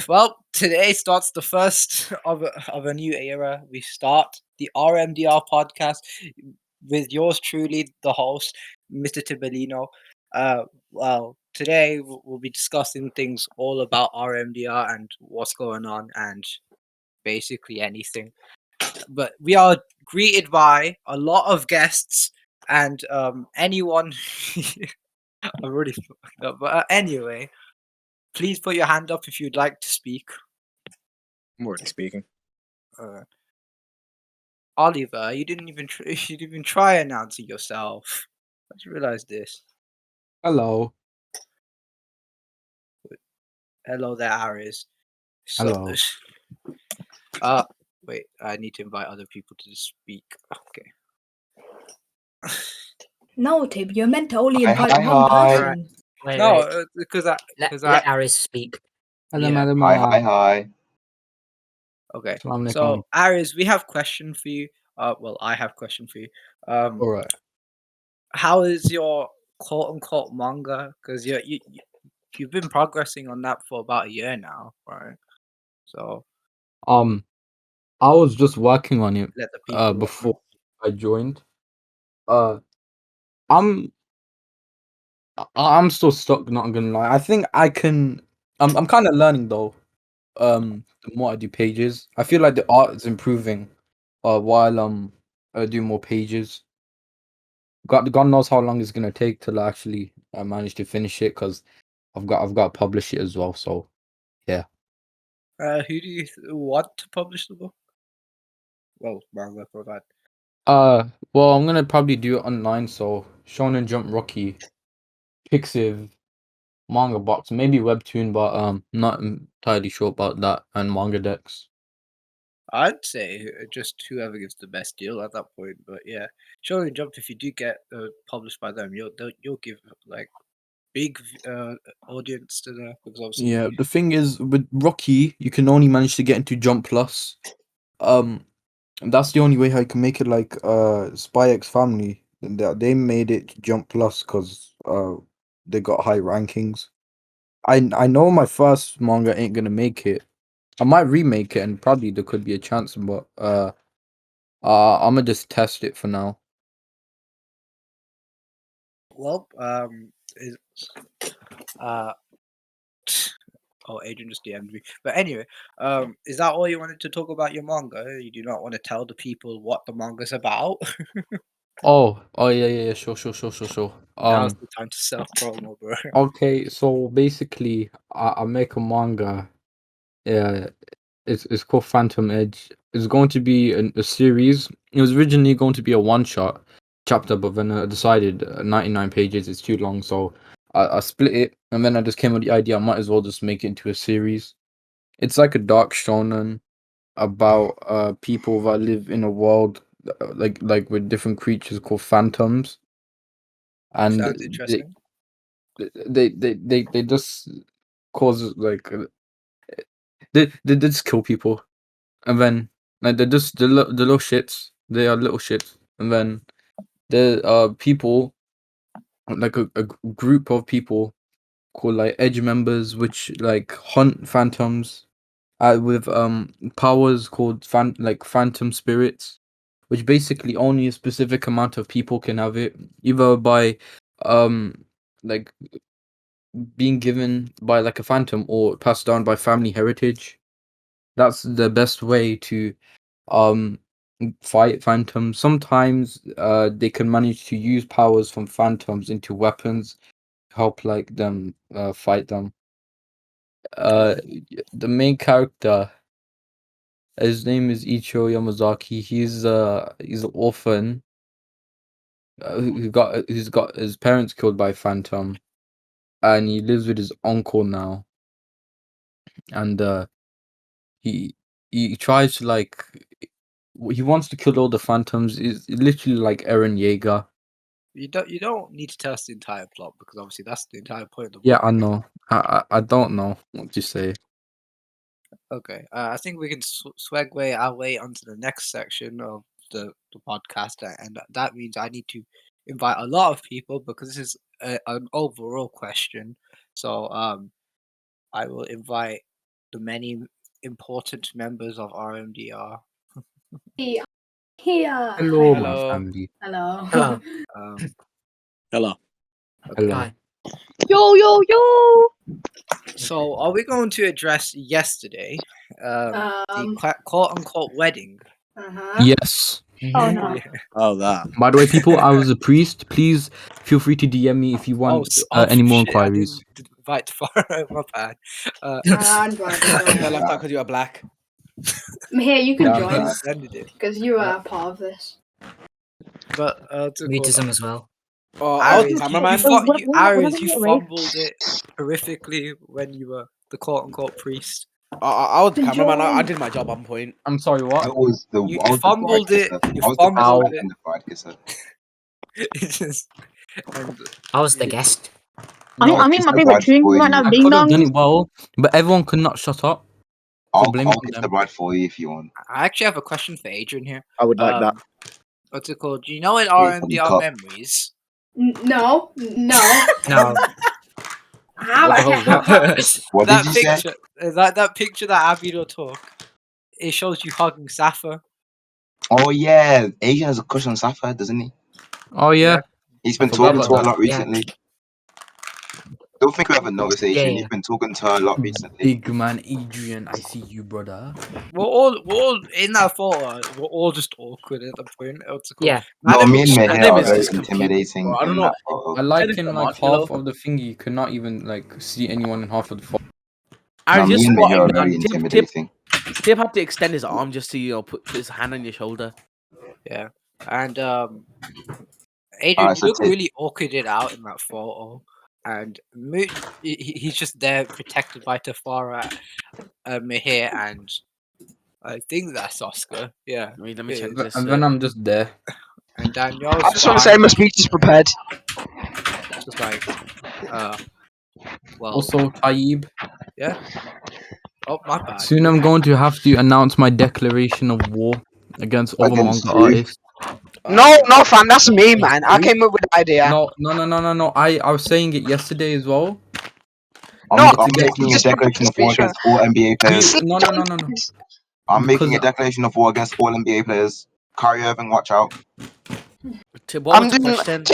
Well, today starts the first of a new era. We start the RMDR podcast with yours truly, the host, Mr. Tibilino. Well, today we'll be discussing things all about RMDR and what's going on and basically anything. But we are greeted by a lot of guests and anyone. I really fucked up, but anyway, please put your hand up if you'd like to speak. I'm already speaking. Uh, Oliver, you didn't even you didn't even try announcing yourself. I just realized this. Hello. Hello there, Aris. So, Hello. wait, I need to invite other people to speak. Okay. No, Tib, you're meant to only Hi, invite hi, one hi. person. Wait, No, wait. because Let Aris speak. Hello, Yeah. Madam. Hi. Okay. Assalamu alaikum. So, Aris, we have question for you. Well, I have question for you. All right. How is your quote unquote manga? Because you've been progressing on that for about a year now, right? So I was just working on it let the people before I joined. I'm still stuck. Not gonna lie. I think I can. I'm kind of learning though. The more I do pages, I feel like the art is improving. While I do more pages. God knows how long it's gonna take till I actually manage to finish it because I've got to publish it as well. So yeah. who do you want to publish the book? Well, manga for that. Well, I'm gonna probably do it online. So Shonen Jump, Rocky, Pixiv, Manga Box, maybe Webtoon, but not entirely sure about that, and Manga Dex. I'd say just whoever gives the best deal at that point. But yeah, Shonen Jump. If you do get published by them, you'll give like big audience to that because obviously. Yeah, the thing is with Rocky, you can only manage to get into Jump Plus. That's the only way how you can make it like Spy X Family. And they made it Jump Plus because they got high rankings. I know my first manga ain't gonna make it. I might remake it and probably there could be a chance, but I'm gonna just test it for now. Well, is oh, Adrian just DM'd me. But anyway, is that all you wanted to talk about your manga? You do not want to tell the people what the manga's about? Oh yeah, sure. Now's the time to self promo, bro. Okay, so basically, I make a manga. Yeah, it's called Phantom Edge. It's going to be a series. It was originally going to be a one shot chapter, but then I decided 99 pages is too long, so I split it, and then I just came with the idea I might as well just make it into a series. It's like a dark shonen about people that live in a world like with different creatures called phantoms, and Sounds interesting. they just cause like they just kill people, and then like they're just the little shits. They are little shits, and then there are people like a group of people called like edge members, which like hunt phantoms, with powers called phantom spirits, which basically only a specific amount of people can have it, either by like being given by like a phantom or passed down by family heritage. That's the best way to um fight phantoms. Sometimes they can manage to use powers from phantoms into weapons to help like them fight them. The main character, his name is Ichiro Yamazaki. He's an orphan who's got his parents killed by phantom, and he lives with his uncle now. And he tries to like he wants to kill all the phantoms. Is literally like Eren Yeager. You don't need to tell us the entire plot because obviously that's the entire point of the Yeah, book. I know. I don't know what to say. Okay, I think we can segue our way onto the next section of the podcast, and that means I need to invite a lot of people because this is an overall question. So I will invite the many important members of RMDR. Here. Hello, my Hello. family. Hello. Hello. Um, Hello. okay. Hello. Hi. Yo. So, are we going to address yesterday, the quote unquote wedding? Yes. Oh no. Yeah. Oh, that. By the way, people, I was a priest. Please feel free to DM me if you want any more shit, I inquiries. didn't invite Farah. My bad. I'm driving. Don't I worry. left out because you are black. Here, you can Yeah, join I'm us Sended it. because you are part of this. But to call Mutism as well. Oh, I was Aries, the you, cameraman. Aries, you Wait. fumbled it horrifically when you were the quote unquote priest. I was the cameraman. I Join. did my job on point. I'm sorry, I what? was the You I was the bride fumbled it. kisser. You I was the fumbled bride it. and the bride kisser. It's just, and I was the yeah. guest. I No, mean kiss my the favorite bride tune for right you. now, I Ding could have done Dong. it well, but everyone could not shut up. So blame it I'll on kiss them. the bride for you if you want. I actually have a question for Adrian here. I would like that. What's it called? Do you know in Yeah, fucking RMDR cup. memories? No. No. How? What, hold up. What that did you say? picture, that picture that Abido took, it shows you hugging Safa. Oh yeah, Asia has a crush on Sapphire, doesn't he? Oh, yeah. He's I been forgot talking about to her a that. lot recently. Don't think you ever noticed, Asian. Yeah. You've been talking to her a lot recently. Big man Adrian, I see you, brother. We're all in that photo. We're all just awkward at the point. What's it called? Yeah. No, Madam- me and Her Mehir name are is very just confused, intimidating bro. I don't in know. that photo. I like Jennifer in like Martello. half of the thing, you could not even like see anyone in half of the photo. No, Aries, me just and squat Mehir him are down. very Tip intimidating. had to extend his arm just to put his hand on your shoulder. Yeah, and Adrian, Alright, you so look Tip, really awkwarded out in that photo, and he's just there protected by Tafara, Mihir, and I think that's Oscar. Yeah, Let me check it is. this. And then I'm just there. And Danielle's I just want to say my speech is prepared. just like, well, Also, Taib. yeah. Oh, my bad. Soon I'm going to have to announce my declaration of war against other Against manga you? artists. No, fam, that's me, man. I came up with the idea. No. I was saying it yesterday as well. No, I'm to get making a just declaration of war speech, man. against all NBA players. No. I'm Because making a declaration of war against all NBA players. Kyrie Irving, watch out. Tip, what I'm was the doing. question?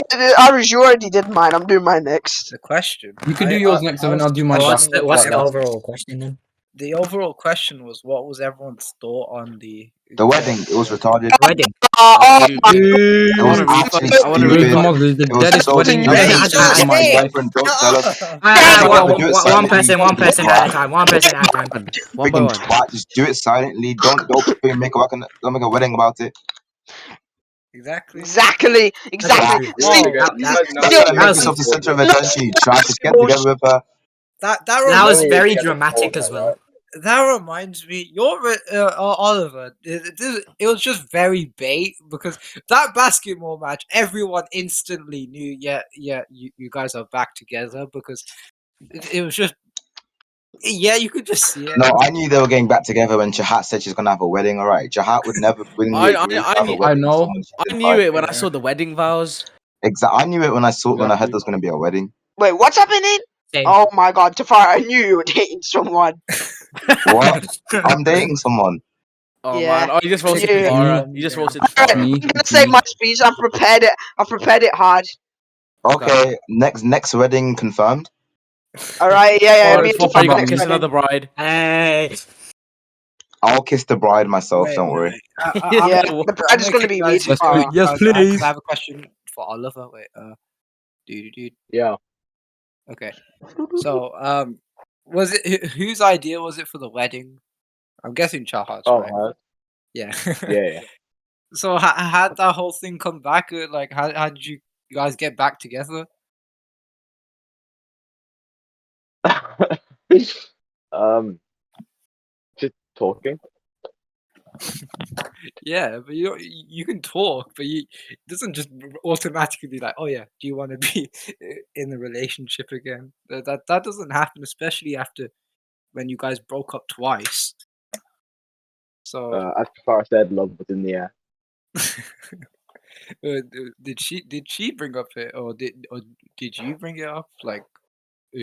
Aris, you already did mine. I'm doing mine next. The question. you can do yours next, and then I'll do my What's draft. the like that. overall question then? The overall question was, what was everyone's thought on the The wedding, it was retarded. Wedding. Oh Dude, my. It was want a refund. actually I want a It was the stupid. most, the It was deadest so wedding stupid. Hey, ever. Oh my hey, girlfriend, don't tell us. One Do it person silently. at a time. One person at a time. One by Freaking one. twat, just do it silently. Don't don't make a wedding about it. exactly? Exactly. true. See, Whoa, That's see, how you make yourself the center of attention. You try to get together with her. that That reminds was very dramatic as well. that reminds me, Oliver. It was just very bait because that basketball match, everyone instantly knew. Yeah, you guys are back together because it was just. Yeah, you could just see it. No, I knew they were getting back together when Chahat said she's gonna have a wedding. All right, Chahat would never willingly agree to have a wedding with someone she I didn't knew like. it when I saw the wedding vows. Exactly. I knew it when I heard there was gonna be a wedding. wait, what's happening? Same. Oh my God, Tafari, I knew you were dating someone. What? I'm dating someone. Oh Yeah. man! Oh, you just roasted Yeah. Farah. You just roasted Alright, Farah. I'm Me, gonna say my speech. I've prepared it. I've prepared it hard. Okay, next wedding confirmed. All right, yeah. Oh, Me it's and fucking Tafari about Gonna next me. kiss wedding. another bride. Hey. I'll kiss the bride myself. Wait, Don't worry. Yeah, the bride is gonna be me, Yes, Tafari. yes, please. I have a question for Oliver. Wait, dude. Yeah. Okay. So, was it whose idea was it for the wedding? I'm guessing Chahat's, right? Yeah. Yeah. So, how'd that whole thing come back? Like, how did you guys get back together? Just talking. Yeah, but you can talk, but it doesn't just automatically be like, oh yeah, do you want to be in a relationship again? That doesn't happen, especially after when you guys broke up twice. So, As far as said, love was in the air. did she bring up it, or did you bring it up? Like,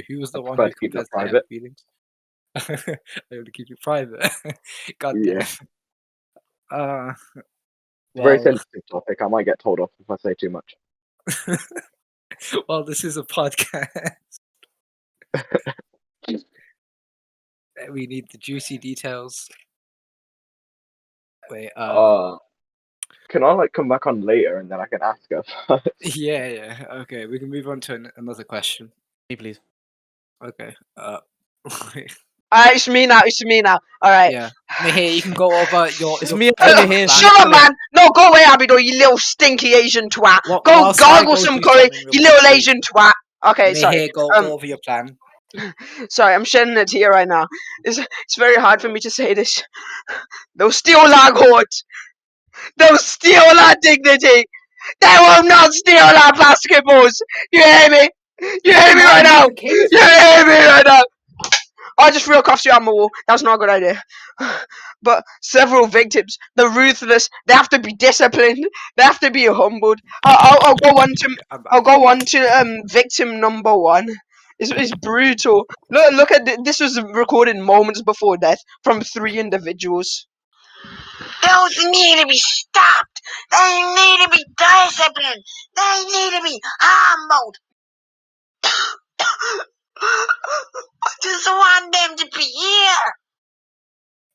who was the I one prefer who to keep that confessed they had private. feelings? I want to keep it private. God damn. Yeah. Uh, It's a very well, sensitive topic. I might get told off if I say too much. well, this is a podcast. We need the juicy details. Wait, Can I like come back on later and then I can ask her? yeah. Okay, we can move on to another question. Me, please. Okay. It's me now. It's me now. All right. Yeah. Mihir, you can go over your. It's your me, current Mihir. plan. Shut up, man! No, go away, Abidor, you little stinky Asian twat. What- Go whilst I gargle go some do curry, something real you little quickly. Asian twat. Okay, sorry. Mihir, go over your plan. Sorry, I'm shedding a tear right now. It's very hard for me to say this. They'll steal our court. They'll steal our dignity. They will not steal our basketballs. You hear me? You hear me right now? You hear me right now? I just threw a coffee on my wall. That's not a good idea. But several victims, the ruthless, they have to be disciplined. They have to be humbled. I'll go on to victim number one. It's brutal. Look at this was recorded moments before death from 3 individuals. Those need to be stopped. They need to be disciplined. They need to be humbled. I just want them to be here.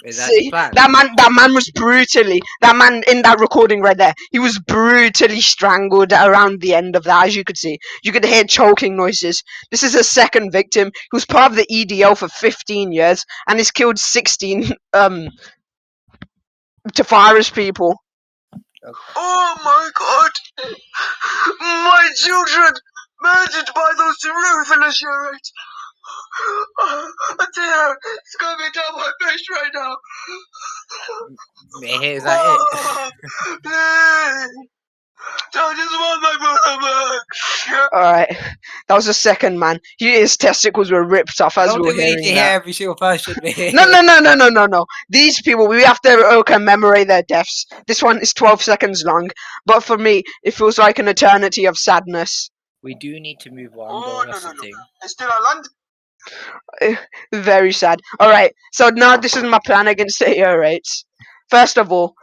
Is that your See, plan? that man was that man in that recording right there, he was brutally strangled around the end of that, as you could see. You could hear choking noises. This is a second victim who was part of the EDL for 15 years and has killed 16 Tafara's people. Oh my god. My children murdered by those ruthless units. A tear is coming down my face right now. Mihir, is that it? Please. I just want my brother back. Alright, that was the second man. His testicles were ripped off I as don't we were think we need to hearing hear that. every single person, Mihir. No. These people, we have to commemorate their deaths. This one is 12 seconds long, but for me, it feels like an eternity of sadness. We do need to move on, Oh, though. no, That's no, the no. thing. It's still a land. Very sad. Alright, so now this is my plan against the air rates. First of all,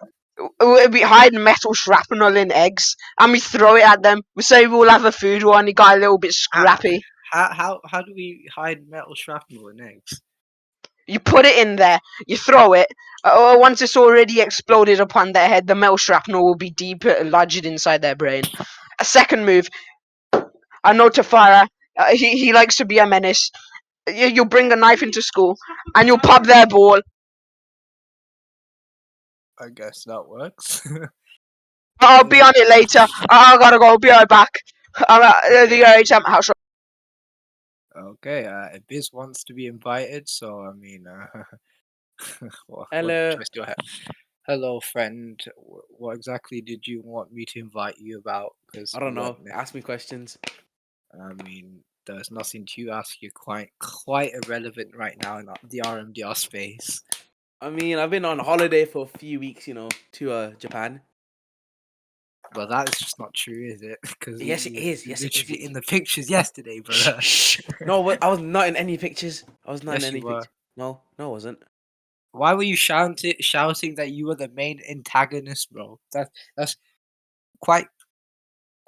we hide metal shrapnel in eggs and we throw it at them. We say we'll have a food war and he got a little bit scrappy. How do we hide metal shrapnel in eggs? You put it in there, you throw it. Once it's already exploded upon their head, the metal shrapnel will be deep lodged inside their brain. A second move. I know Tafara. He likes to be a menace. You'll bring a knife into school and you'll pop their ball. I guess that works. I'll be on it later. I gotta go. Be right back. I'm at the RHM house. Okay, Biz wants to be invited, so I mean, what Hello. choice do I have? Hello, friend. What exactly did you want me to invite you about? Because I don't know. Ask me questions. I mean, there's nothing to ask you. Quite irrelevant right now in the RMDR space. I mean, I've been on holiday for a few weeks, to Japan. Well, that is just not true, is it? Because Yes, it is. you Yes, it literally is. in the pictures yesterday, brother. Shh. No, I was not in any pictures. I was not Yes, in any you were. pictures. No, I wasn't. Why were you shouting that you were the main antagonist, bro? That's quite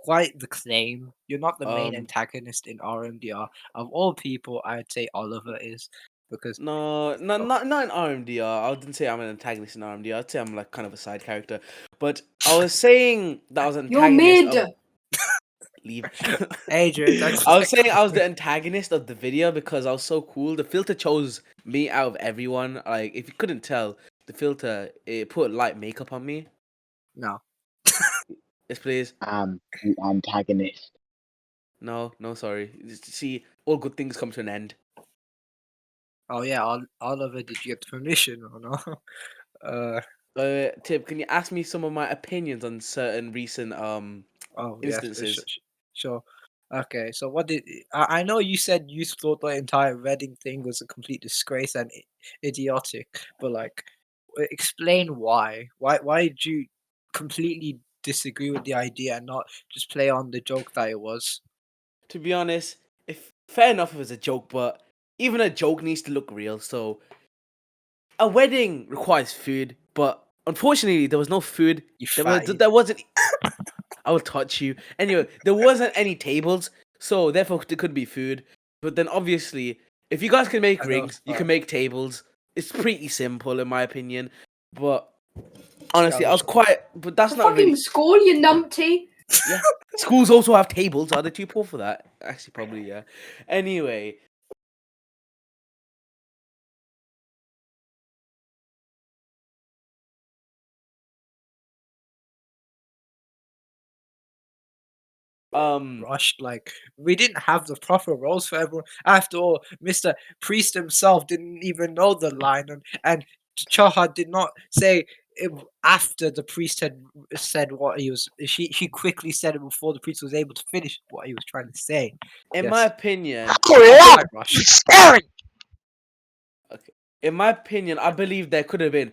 the claim. You're not the main antagonist in RMDR. Of all people, I'd say Oliver is, because No, not in RMDR. I wouldn't say I'm an antagonist in RMDR. I'd say I'm like kind of a side character. But I was saying that I was an You're antagonist. mid. Leave. Adrian, thanks for I was that saying I was the antagonist of the video because I was so cool. The filter chose me out of everyone. Like, if you couldn't tell, the filter, it put light makeup on me. No. Yes, please. You antagonist. No, sorry. See, all good things come to an end. Oh yeah, Oliver, did you get the permission or no? Tib, can you ask me some of my opinions on certain recent Oh yes, instances? sure. Okay, so what did I know? You said you thought the entire Reading thing was a complete disgrace and idiotic, but like, explain why. Why did you completely disagree with the idea and not just play on the joke that it was? To be honest, if fair enough, it was a joke, but even a joke needs to look real. So a wedding requires food, but unfortunately there was no food. You There wasn't. I will touch you. Anyway, there wasn't any tables, so therefore there could be food. But then obviously, if you guys can make I know, rings, you can fuck. make tables. It's pretty simple in my opinion. But honestly, I was quite. But that's not Fucking really. school, you numpty. Yeah, schools also have tables. Are they too poor for that? Actually, probably yeah. Anyway, rushed. Like, we didn't have the proper roles for everyone. After all, Mr. Priest himself didn't even know the line, and Chaha did not say it after the priest had said what he was. She quickly said it before the priest was able to finish what he was trying to say. in Yes. my opinion, Quite rushed. in my opinion, I believe there could have been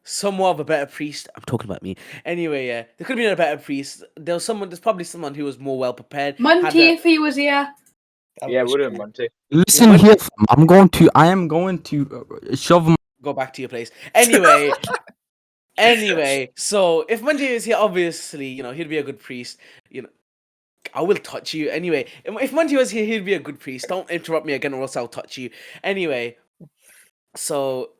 somewhat of a better priest. I'm talking about me. Anyway, yeah, there could have been a better priest. There's probably someone who was more well prepared. Monty, if he was here. That Yeah, was would have true. Monty. Listen Monty- here, fam, I am going to shove my Go back to your place. Anyway, so if Monty is here, obviously, he'd be a good priest. I will touch you. Anyway, if Monty was here, he'd be a good priest. Don't interrupt me again or else I'll touch you. Anyway, so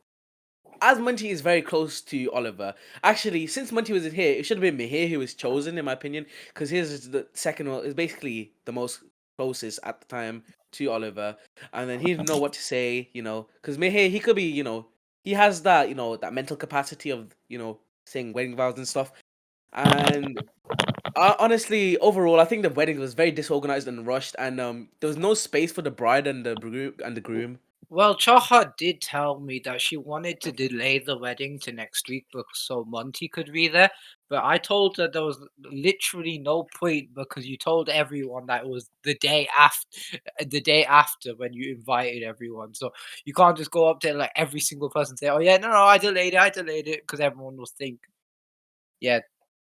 as Monty is very close to Oliver, actually, since Monty was in here, it should have been Mihir who was chosen, in my opinion, because his is the second one, is basically the most closest at the time to Oliver, and then he'd know what to say, because Mihir, he could be, he has that, that mental capacity of, saying wedding vows and stuff, and honestly, overall, I think the wedding was very disorganized and rushed, and there was no space for the bride and the groom. Well, Chaha did tell me that she wanted to delay the wedding to next week so Monty could be there. But I told her there was literally no point because you told everyone that it was the day after when you invited everyone. So you can't just go up to like every single person and say, "Oh yeah, no, I delayed it," because everyone will think, yeah,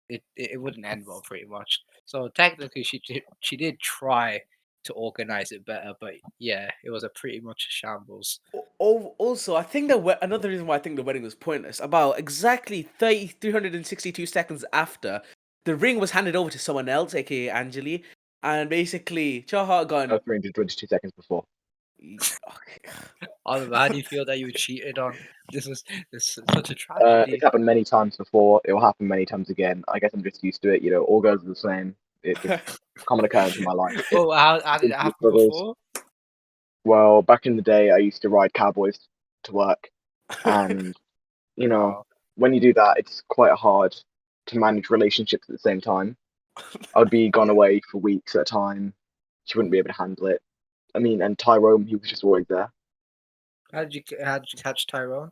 it wouldn't end well, pretty much. So technically, she did try to organize it better, but yeah, it was a pretty much a shambles. Also, I think another reason why I think the wedding was pointless. About exactly 362 seconds after, the ring was handed over to someone else, aka Anjali, and basically Chaha gone. 322 seconds before. Oliver, how do you feel that you were cheated on? This is such a tragedy. It's happened many times before. It will happen many times again. I guess I'm just used to it. All girls are the same. It's just a common occurrence in my life. Oh, how did it happen before? Well, back in the day, I used to ride cowboys to work, and when you do that, it's quite hard to manage relationships at the same time. I'd be gone away for weeks at a time. She wouldn't be able to handle it. I mean, and Tyrone, he was just always there. How did you catch Tyrone?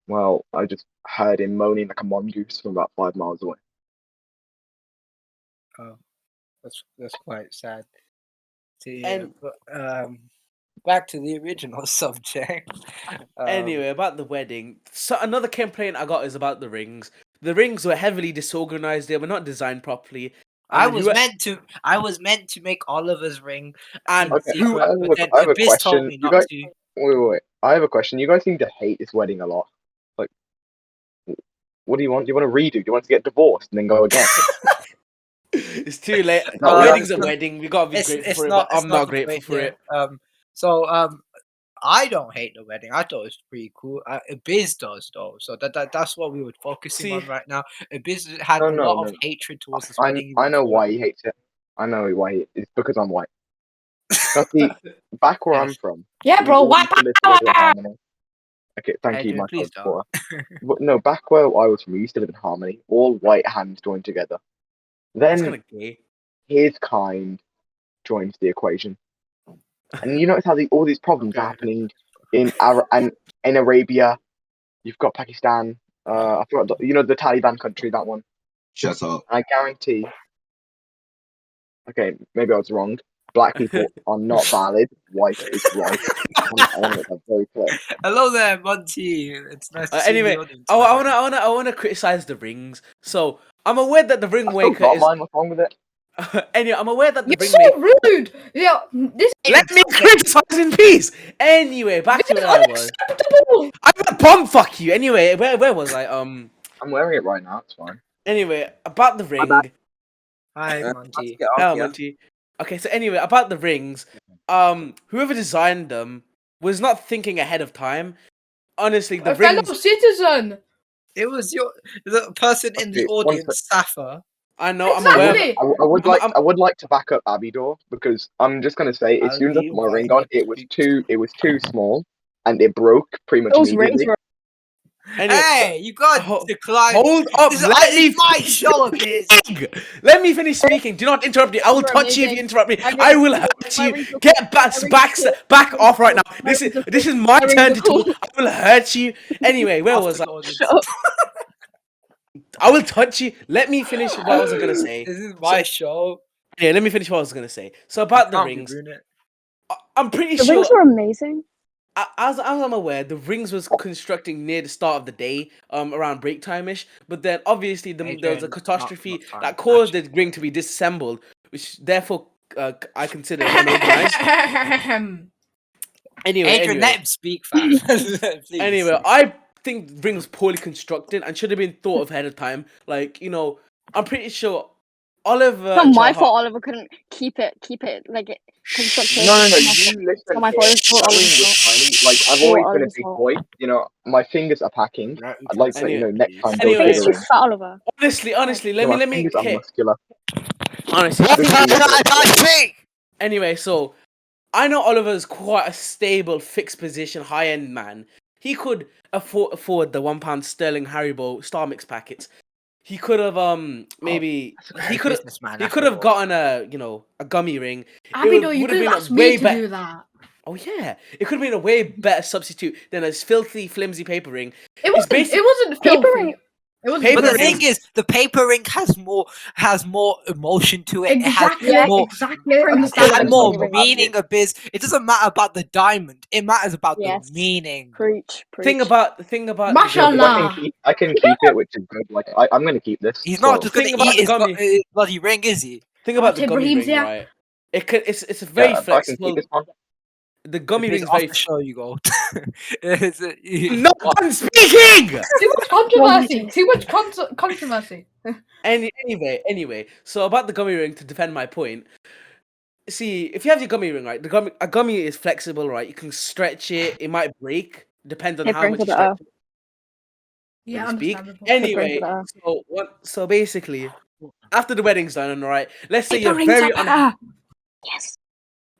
Well, I just heard him moaning like a mongoose from about 5 miles away. Oh, that's quite sad to hear. And- But back to the original subject. Anyway, about the wedding. So another complaint I got is about the rings. The rings were heavily disorganized. They were not designed properly. I was meant to make Oliver's ring, And Okay, secret, but then I have a Abyss told question. me You not guys- to. Wait. I have a question. You guys seem to hate this wedding a lot. Like, what do you want? Do you want to redo? Do you want to get divorced and then go again? It's too late. No, A wedding's a it's- wedding. We gotta be It's grateful it's for it. not. But It's I'm not the grateful way- for yeah, it. So I don't hate the wedding. I thought it was pretty cool. Abyss does though. So that's what we were focusing on right now. Abyss had a lot of hatred towards this wedding. I know why he hates it. I know why. It's because I'm white. But see, back where I'm Yes. from. Yeah, we bro, all white used to live together in harmony. Okay, thank you, Adrian, my please supporter. But no, back where I was from, we used to live in harmony. All white hands joined together. That's Then kind of gay. his kind joins the equation, and you notice how all these problems are happening in Arabia. You've got Pakistan. I forgot. The Taliban country, that one. Shut up. I guarantee. Okay, maybe I was wrong. Black people are not valid. White is right. I want to make that very clear. Hello there, Monty. It's nice to see Anyway, the audience. I wanna criticize the rings. So I'm aware that the ring I still waker got is. mine. What's wrong with it? Anyway, I'm aware that the You're ring so maker. rude. Yeah, this Let me criticize in peace. Anyway, back to is where I was. unacceptable. I'm a bum. Fuck you. Anyway, where was I? I'm wearing it right now. It's fine. Anyway, about the ring. Hi, Let's Monty. get on, Hello, yeah. Monty. Okay, so anyway, about the rings. Whoever designed them was not thinking ahead of time. Honestly, the A fellow rings. citizen. It was the person in the Okay, one sec. audience, Safa. I know. I'm aware. Exactly. I would I'm- like I'm- I would like to back up Abidor because I'm just gonna say as I'll soon as I be put my ring right on, it was next too small and it broke pretty much Those rings immediately. were Anyway, Hey, you got Ho- to decline. hold up. This Let me is my finish show, bitch. speaking. Let me finish speaking. Do not interrupt me. I will You're touch you if you amazing. interrupt me. My I rings will are cool. hurt My you. rings are Get cool. back, My rings back, are cool. back My off rings right are now. cool. My This rings are is cool. my My rings turn are to talk. cool. I will hurt you. Anyway, where was I? Shut up. I will touch you. Let me finish what I was gonna say. This is my show. Yeah, let me finish what I was gonna say. So You about the can't rings, ruin it. I'm pretty The sure. rings were amazing. As I'm aware, the rings was constructing near the start of the day, around break time ish. But then obviously there was a Adrian, catastrophe not time, that caused actually. the ring to be disassembled, which therefore I consider unorganized. Adrian, let him speak, fam. Please. Anyway, I think the ring was poorly constructed and should have been thought of ahead of time. Like, I'm pretty sure Oliver. It's not my Chaha- fault Oliver couldn't keep it like it constructed. No, It's you listen not my here. fault. It's all That ring Oliver's was fault. tiny. Like I've It's all always been a Oliver's big fault. boy. My fingers are packing. I'd like to, Anyway, next time go Anyway, through Fingers the too ring. fat, Oliver. honestly, My let me. fingers are Okay, muscular. honestly. Just Anyway, so I know Oliver's quite a stable, fixed position, high end man. He could afford the £1 sterling Haribo Star Mix packets. He could have maybe he could have gotten a gummy ring. Abido, you would have could been have a asked way me to better. do that. Oh yeah, it could have been a way better substitute than a filthy, flimsy paper ring. It It's wasn't. It wasn't Paper filthy. ring. It wasn't. Paper But the ring. thing is, the paper ring has more emotion to it. Exactly. It has more. Exactly. Paper ring It understandable had than more gummy ring. meaning. Abyss. It doesn't matter about the diamond. It matters about Yes. the meaning. Preach. Thing about the Mashallah. I can keep it, which is good. Like I'm gonna keep this. He's not so- just gonna Thing about eat the his bloody ring, is he? thing about Oh, the gummy Ibrahim's ring, here. right? It's a very Yeah, I can flexible. keep this one. The gummy If he's ring's off very. the show, you go. Is it- No one speaking. Too much controversy. Too much controversy. Anyway. So about the gummy ring, to defend my point. See, if you have your gummy ring, right, a gummy is flexible, right? You can stretch it. It might break, depends on Paper how rings much you are stretch better. it. Yeah, Let me speak. understandable. Anyway, better. so basically, after the wedding's done, right? Let's say Paper you're rings very are better. Yes.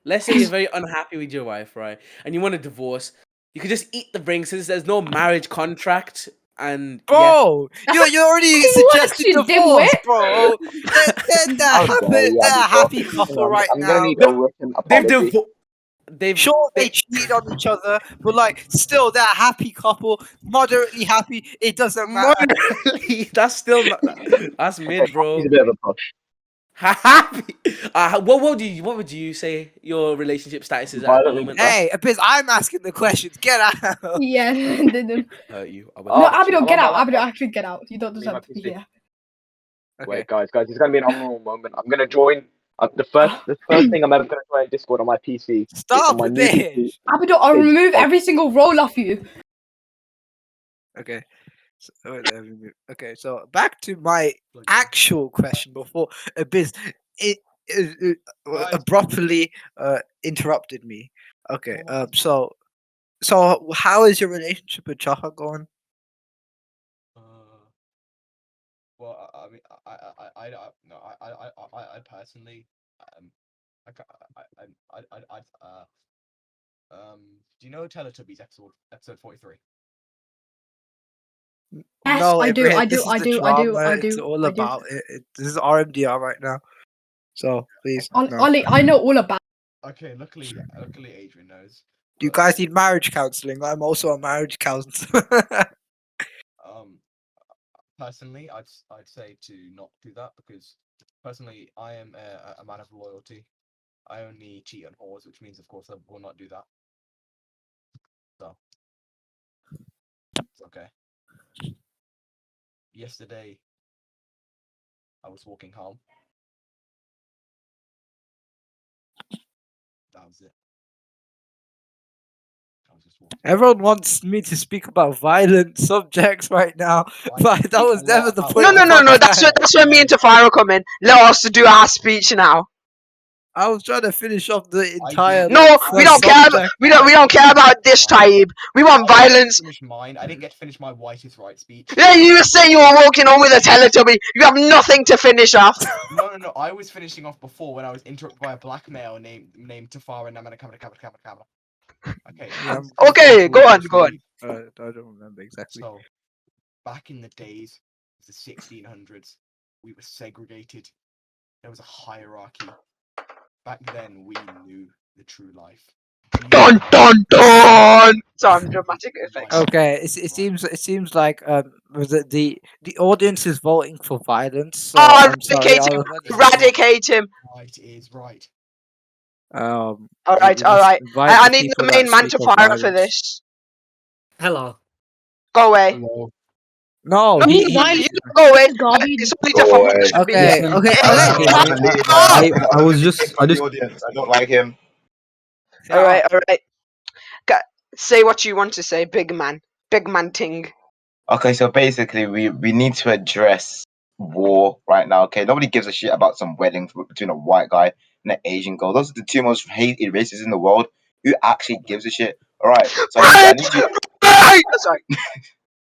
let's say you're very unhappy with your wife, right? And you want a divorce. You could just eat the ring since there's no marriage contract. And Bro, you already What, suggested you divorce, dimwit? bro. They're How dare you, a Abby, happy bro. couple right I'm gonna now. need a written they've apology. Sure, they cheat on each other, but like, still, they're a happy couple, moderately happy. It doesn't matter. moderately. That's still not. That's mid, bro. He's a bit of a push. Happy. What would you say your relationship status is at the Violently moment? depressed. Hey, Abyss, I'm asking the questions. Get out. Yeah. No, Hurt you. I would Abido, I'm get on out. my Abido, laptop. actually get out. You don't Me and my deserve to be PC. here. Wait, guys, it's gonna be an honorable moment. I'm gonna join. The first thing I'm ever gonna try in Discord on my PC. Stop on my it, new bitch. PC. Abido, I'll remove every single role off you. Okay. So back to my actual question before Abyss abruptly interrupted me. Okay. So how is your relationship with Chaha going? Well, I mean, I personally, do you know Teletubbies episode 43? Yes, No, I do. Ibrahim, I do. this is I the do. I do. drama. I It's do. all I do. about it. This is RMDR right now. So please, no. Ollie, I know all about. Okay, luckily Adrian knows. You guys need marriage counseling. I'm also a marriage counselor. Personally, I'd say to not do that because personally, I am a man of loyalty. I only cheat on whores, which means, of course, I will not do that. So, it's okay. Yesterday, I was walking home, That was it. I was just walking. Everyone wants me to speak about violent subjects right now, I but speak that a was never lot the about point No, of the no, no, no. That's podcast. where me and Tafaro come in. Let us do our speech now. I was trying to finish off the I entire didn't- No, we first don't care. subject. We don't care about this, Taib. We want I didn't violence. finish mine. I didn't get to finish my whitest right speech. Yeah, you were saying you were walking on with a Teletubby. You have nothing to finish off. No. I was finishing off before when I was interrupted by a black male named Tafara Namana Kamara. Okay. Yeah, Okay, go on, go on. I don't remember exactly. So, back in the days of the 1600s, we were segregated. There was a hierarchy. Back then, we knew the true life. Dun dun dun. Some dramatic effects. Okay, it seems like the audience is voting for violence. So I'm sorry, Eradicate him. Oliver. this is not- Eradicate him. Right is right. All we right, all must right. invite I the need the people that main man to speak of fire for violence. this. Hello. Go away. Hello. No, No, He's you violent. go away. Garbage. It's only Go Tafaro away. that should be here. okay, Listen, okay, listen, okay. I, Leave him. I was just, I the just, audience. I don't like him. All right, all right. Say what you want to say, big man. Big man ting. Okay, so basically, we need to address war right now. Okay, nobody gives a shit about some wedding between a white guy and an Asian girl. Those are the two most hated races in the world. Who actually gives a shit? All right, so I need you. Sorry.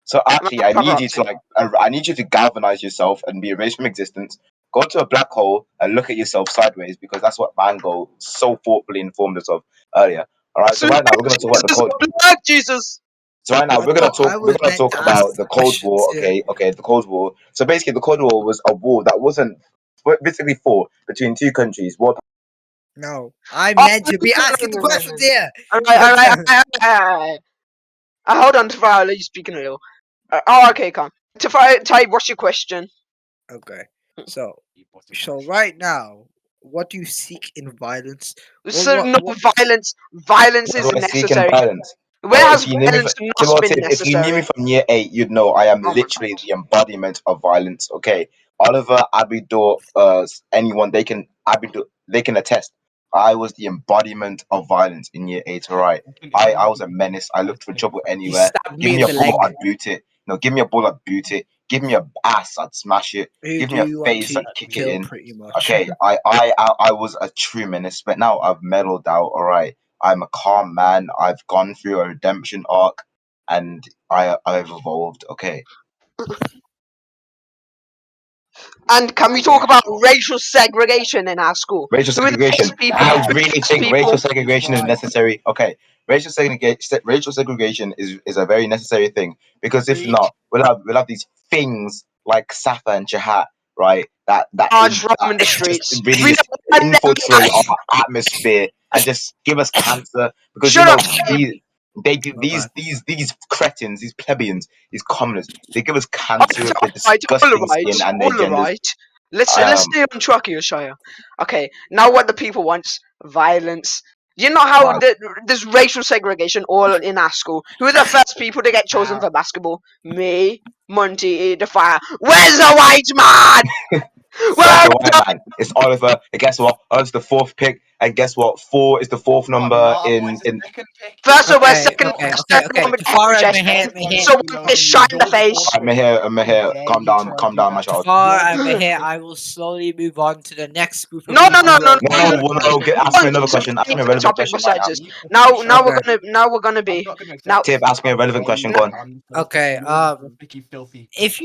So actually, I need you to I need you to galvanize yourself and be erased from existence. Go to a black hole and look at yourself sideways because that's what Mango so thoughtfully informed us of earlier. All right, so right now we're gonna talk about the Cold. Black Jesus. So right now I we're gonna thought I talk. We're was gonna meant talk to ask about the the Cold questions War. here. Okay, the Cold War. So basically, the Cold War was a war that wasn't basically fought between two countries. What? No, I meant to be asking the questions here. All right. Hold on, Tafaro. I'll let you speak in a little. Okay, come. Tafaro, Ty, what's your question? Okay, so right now, what do you seek in violence? So what- no what- violence. Violence What is do I seek in necessary. violence? Where Well, has if you knew me, violence so not been Tip, if you knew me necessary? from year 8, you'd know I am Oh my literally the embodiment of violence. Okay, Oliver, Abidor, anyone they can attest. I was the embodiment of violence in year 8. All right, I was a menace. I looked for trouble He anywhere. stabbed Give me me in a the ball, leg. I'd boot it. No, give me a ball, I'd boot it. Give me a ass, I'd smash it. Who Give do me a you want face, to I'd kick it kill, in. pretty much? Okay, I was a true menace, but now I've mellowed out. All right, I'm a calm man. I've gone through a redemption arc, and I've evolved. Okay, And can we talk about racial segregation in our school? racial Who are the segregation. best people? I Who are the really best think people? racial segregation is necessary. Okay, racial segregation is a very necessary thing because if not, we'll have these things like Safa and Jahat, right? That Large rum in the streets. just really We just don't want infiltrate our atmosphere and just give us cancer because Shut up. these cretins, these plebeians, these commoners, they give us cancer with their Alright, disgusting skin and their genders. alright. Let's stay on track here, Shire. Okay, now what the people want? Violence. You know how Wow. there's racial segregation all in our school. Who are the first people to get chosen for basketball? Me, Monty, the fire. Where's the white man? Where's the white man? It's Oliver. And guess what? Oliver's the 4th pick. And guess what? 4 is the 4th number in. First of all, Okay, second okay. number Tafara, chest. Meher, So we get shot in the face. I'm here. Calm down, my child. Tafara and Meher, I will slowly move on to the next group of No, people. No, ask me another question. Ask me a relevant topic question right besides now. this. Now we're gonna be now. Tib, ask me a relevant question. Go on. Okay, if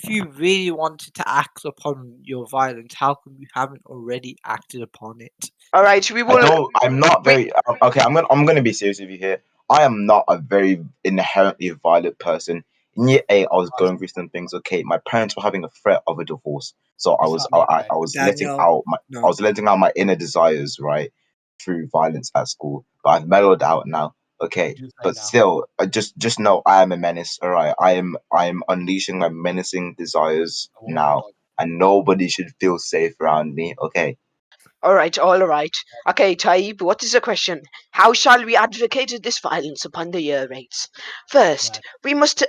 you really wanted to act upon your violence, how come you haven't already acted upon it? All right, we will. I'm not very okay. I'm gonna be serious with you here. I am not a very inherently violent person. In year 8, I was going through some things. Okay, my parents were having a threat of a divorce, so I was Daniel, letting out my inner desires right through violence at school. But I've mellowed out now. Okay, but still, just know I am a menace. All right, I am unleashing my menacing desires now, and nobody should feel safe around me. Okay. All right. Okay, Taib, what is the question? How shall we advocate this violence upon the year rates? First, we must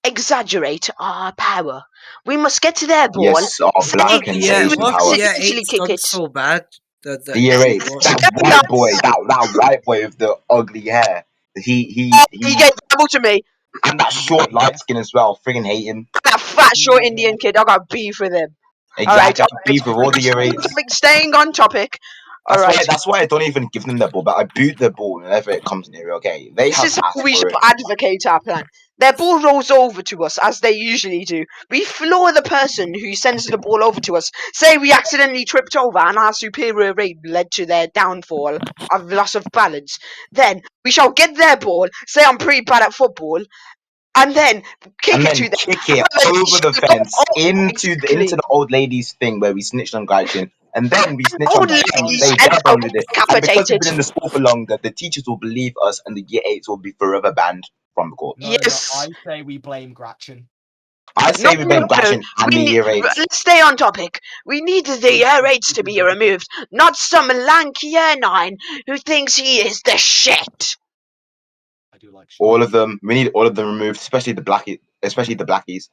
exaggerate our power. We must get to their ball. Yes, our black and Asian power. Yeah, it's done so bad. The year 8, that white boy with the ugly hair. He gave Bible to me. And that short light skin as well. Friggin' hating. That fat short Indian kid. I got beef with him. Exactly. I beef with all the year 8s. Staying on topic. That's why I don't even give them the ball, but I boot the ball whenever it comes near. Okay, they This have is how asked we for should it. advocate our plan. Their ball rolls over to us as they usually do. We floor the person who sends the ball over to us. Say we accidentally tripped over and our superior rate led to their downfall of loss of balance. Then we shall get their ball. Say I'm pretty bad at football. And then kick it to them. Kick it over the fence into the old lady's thing where we snitched on Gretchen, and then we snitch on them and say they're done with it. And because we've been in the school for longer, the teachers will believe us, and the year 8s will be forever banned from the court. No, I say we blame Gretchen. I say we blame Gretchen and the year 8s. Let's stay on topic. We need the year 8s to be removed, not some lanky year 9 who thinks he is the shit. I do like all of them. We need all of them removed, especially the blackies.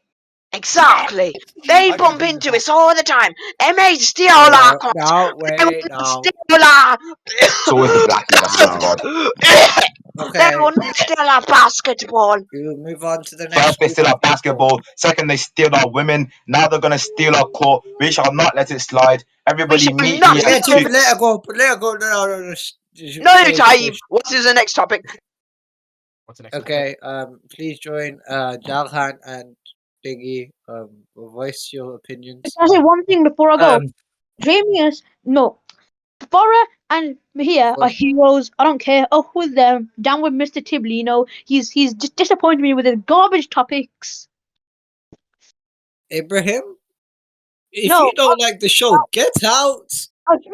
Exactly. They bump into us all the time. They may steal our coins. Steal our. It's always the blackies. I swear to God. They will not steal our basketball. We will move on to the next. First they steal our basketball. Second they steal our women. Now they're gonna steal our court. We shall not let it slide. Everybody meet me. Let her go. No, Taib. What is the next topic? What's the next? Okay. Please join Jalhan and Biggie. Voice your opinions. Can I say one thing before I go? Jamius, no. Farah and Mahia are heroes. I don't care. Up with them. Down with Mr. Tibilino. He's just disappointed me with his garbage topics. Ibrahim, if you don't like the show, get out.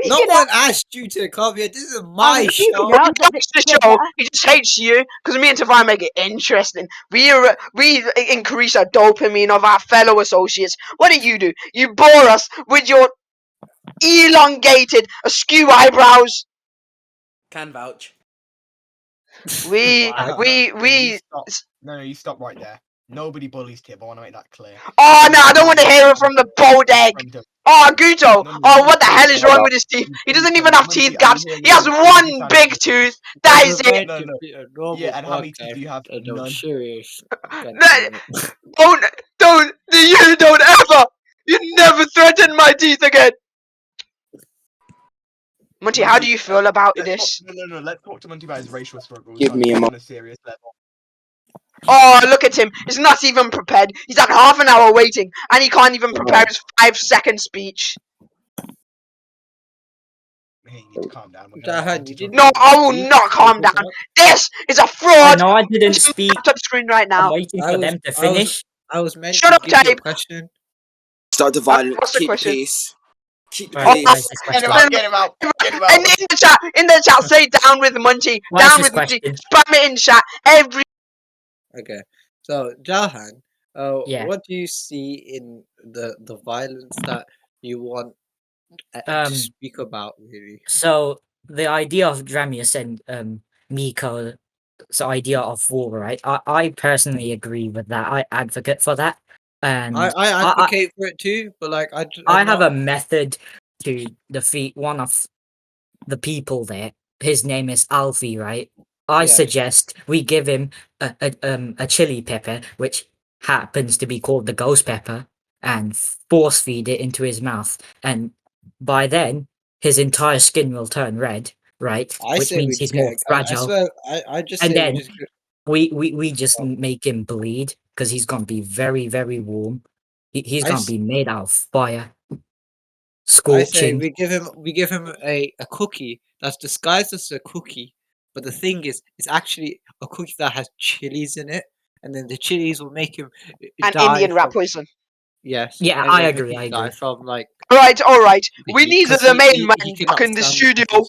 No one asked you to come here. This is my show. He likes the show. He just hates you because me and Tavai make it interesting. We increase our dopamine of our fellow associates. What do? You bore us with your elongated, askew eyebrows. Can vouch. No, you stop right there. Nobody bullies Tib. I want to make that clear. Oh no, I don't want to hear it from the bold egg. Oh, Guto. Oh, what the hell is wrong with his teeth? He doesn't even have teeth gaps. He has one big tooth. That is it. Yeah, and how many teeth do you have? No, I'm serious. Don't. You don't ever. You never threaten my teeth again. Monty, how do you feel about this? No. Let's talk to Monty about his racial struggles. Give me a on a serious level. Oh, look at him. He's not even prepared. He's had half an hour waiting, and he can't even prepare his 5-second speech. Hey, you need to calm down. No, I will not calm down. This is a fraud. No, I didn't speak. Up the screen right now. I'm waiting for them to finish. I was meant Shut to up, give you a Tape. question. Start the violence. What's the Keep the question? peace. Keep the Alright, peace. guys, this question. Get him out. And in the chat, say down with Munchie. What is Down this with Munchie. question? Spam it in chat. Okay, so Jahan, Yeah. what do you see in the violence that you want to speak about, really? So the idea of Dramius and Miko's idea of war, right? I personally agree with that. I advocate for that. And I advocate for it too, but like I have a method to defeat one of the people there. His name is Alfie, right? I suggest we give him a chili pepper, which happens to be called the ghost pepper, and force feed it into his mouth. And by then, his entire skin will turn red, right? Which means he's more fragile. I just and say then we just make him bleed because he's gonna be very, very warm. He's gonna be made out of fire. Scorching. I say we give him a cookie that's disguised as a cookie, but the thing is, it's actually a cookie that has chilies in it, and then the chilies will make him An die Indian rat from- poison. Yes. Yeah, and I then agree. he I die agree. from like. All right. We He- need 'cause the he- main he- man he back cannot in the stand the studio.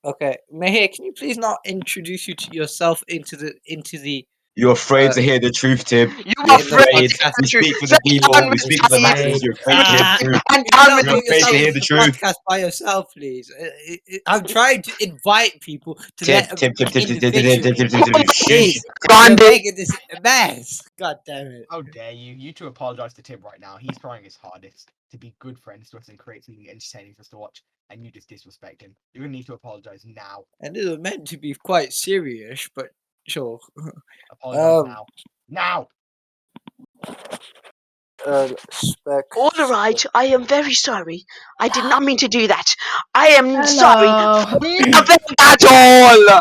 Okay, Mehir, can you please not introduce yourself into the You're afraid to hear the truth, Tib. You You're are afraid afraid. to We speak for the Sit people. down We with speak for the Taib. masses. You're afraid to hear the truth. And You cannot down bring with You're afraid to yourself hear into the the truth. podcast by yourself, please. I'm trying to invite people to Tib, let Tib, Tib, Tib, Tib, Tib, Tib, individuals. Tib, Tib, Tib, Tib, Please, Grande. you're making this a mess. God damn it. How dare you? You two apologize to Tib right now. He's trying his hardest. to be good friends to us and create something entertaining for us to watch, and you just disrespect him. You're gonna need to apologize now. And it was meant to be quite serious, but sure. Apologize now. Now. Spec. All right, I am very sorry. I did not mean to do that. I am sorry Hello. for nothing at all.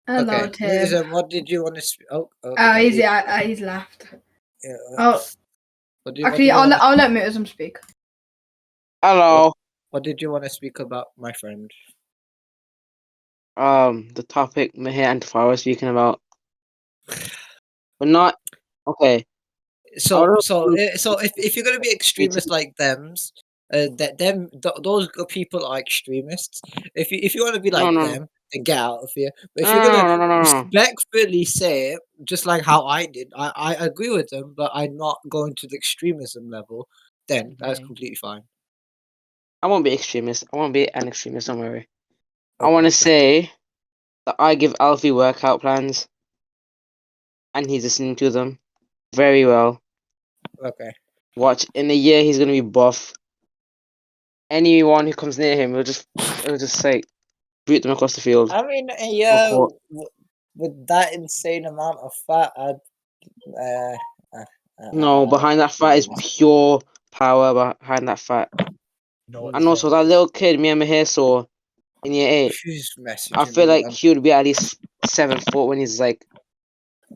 Hello, Okay, Tim. Susan, what did you want to speak? Oh, He's left. Yeah. Oh, What do you actually, wanna- I'll let Mutism speak. Hello. What did you want to speak about, my friend? The topic Mahir and Tafara was speaking about. But not okay. So, don't so, so if you're gonna be extremists like those people are extremists. If you want to be like No. them, then get out of here. But if No, you're gonna no. respectfully say it, just like how I did, I agree with them, but I'm not going to the extremism level. Then that's Okay. completely fine. I won't be extremist. I won't be an extremist, don't worry. I Okay, wanna so- say that I give Alfie workout plans and he's listening to them very well. Okay. Watch, in a year he's gonna be buff. Anyone who comes near him will just like boot them across the field. I mean, yeah, court. with that insane amount of fat, No, behind that fat is pure power behind that fat. You know what? And also that little kid me and Mahir saw in year 8. She's messaging I feel me, like man. he would be at least 7 foot when he's like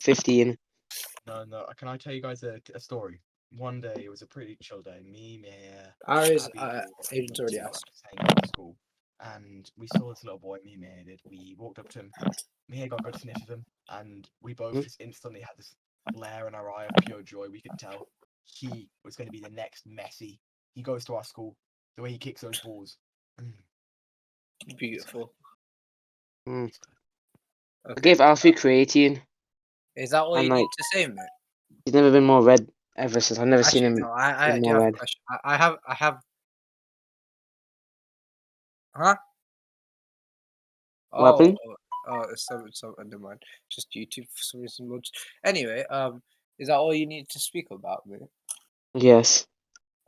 15. No. Can I tell you guys a story? One day it was a pretty chill day. Me, Mia, Ours, Abby, Aiden's already went asked. to hang out at school, and we saw this little boy. Me, Mia did. We walked up to him. Mia got a good sniff of him, and we both just instantly had this glare in our eye of pure joy. We could tell he was going to be the next Messi. He goes to our school. The way he kicks those balls. Beautiful. I Okay. gave Alfie creatine. Is that all and, you like, need to say, mate? He's never been more red ever since. I've never seen Actually, him no. I been do more have a red. question. I have. Huh? What happened? It's some never mind. Just YouTube for some reason. Anyway, is that all you need to speak about, mate? Yes.